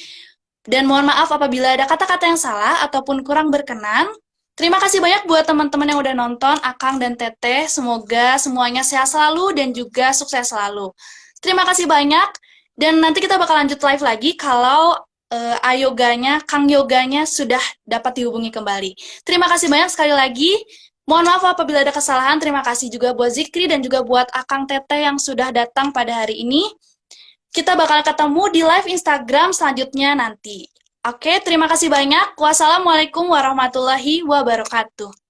Speaker 1: Dan mohon maaf apabila ada kata-kata yang salah ataupun kurang berkenan. Terima kasih banyak buat teman-teman yang udah nonton, Akang dan Teteh. Semoga semuanya sehat selalu dan juga sukses selalu. Terima kasih banyak. Dan nanti kita bakal lanjut live lagi kalau Kang Yoganya sudah dapat dihubungi kembali. Terima kasih banyak sekali lagi. Mohon maaf apabila ada kesalahan. Terima kasih juga buat Zikri dan juga buat Akang Teteh yang sudah datang pada hari ini. Kita bakal ketemu di live Instagram selanjutnya nanti. Oke, terima kasih banyak. Wassalamualaikum warahmatullahi wabarakatuh.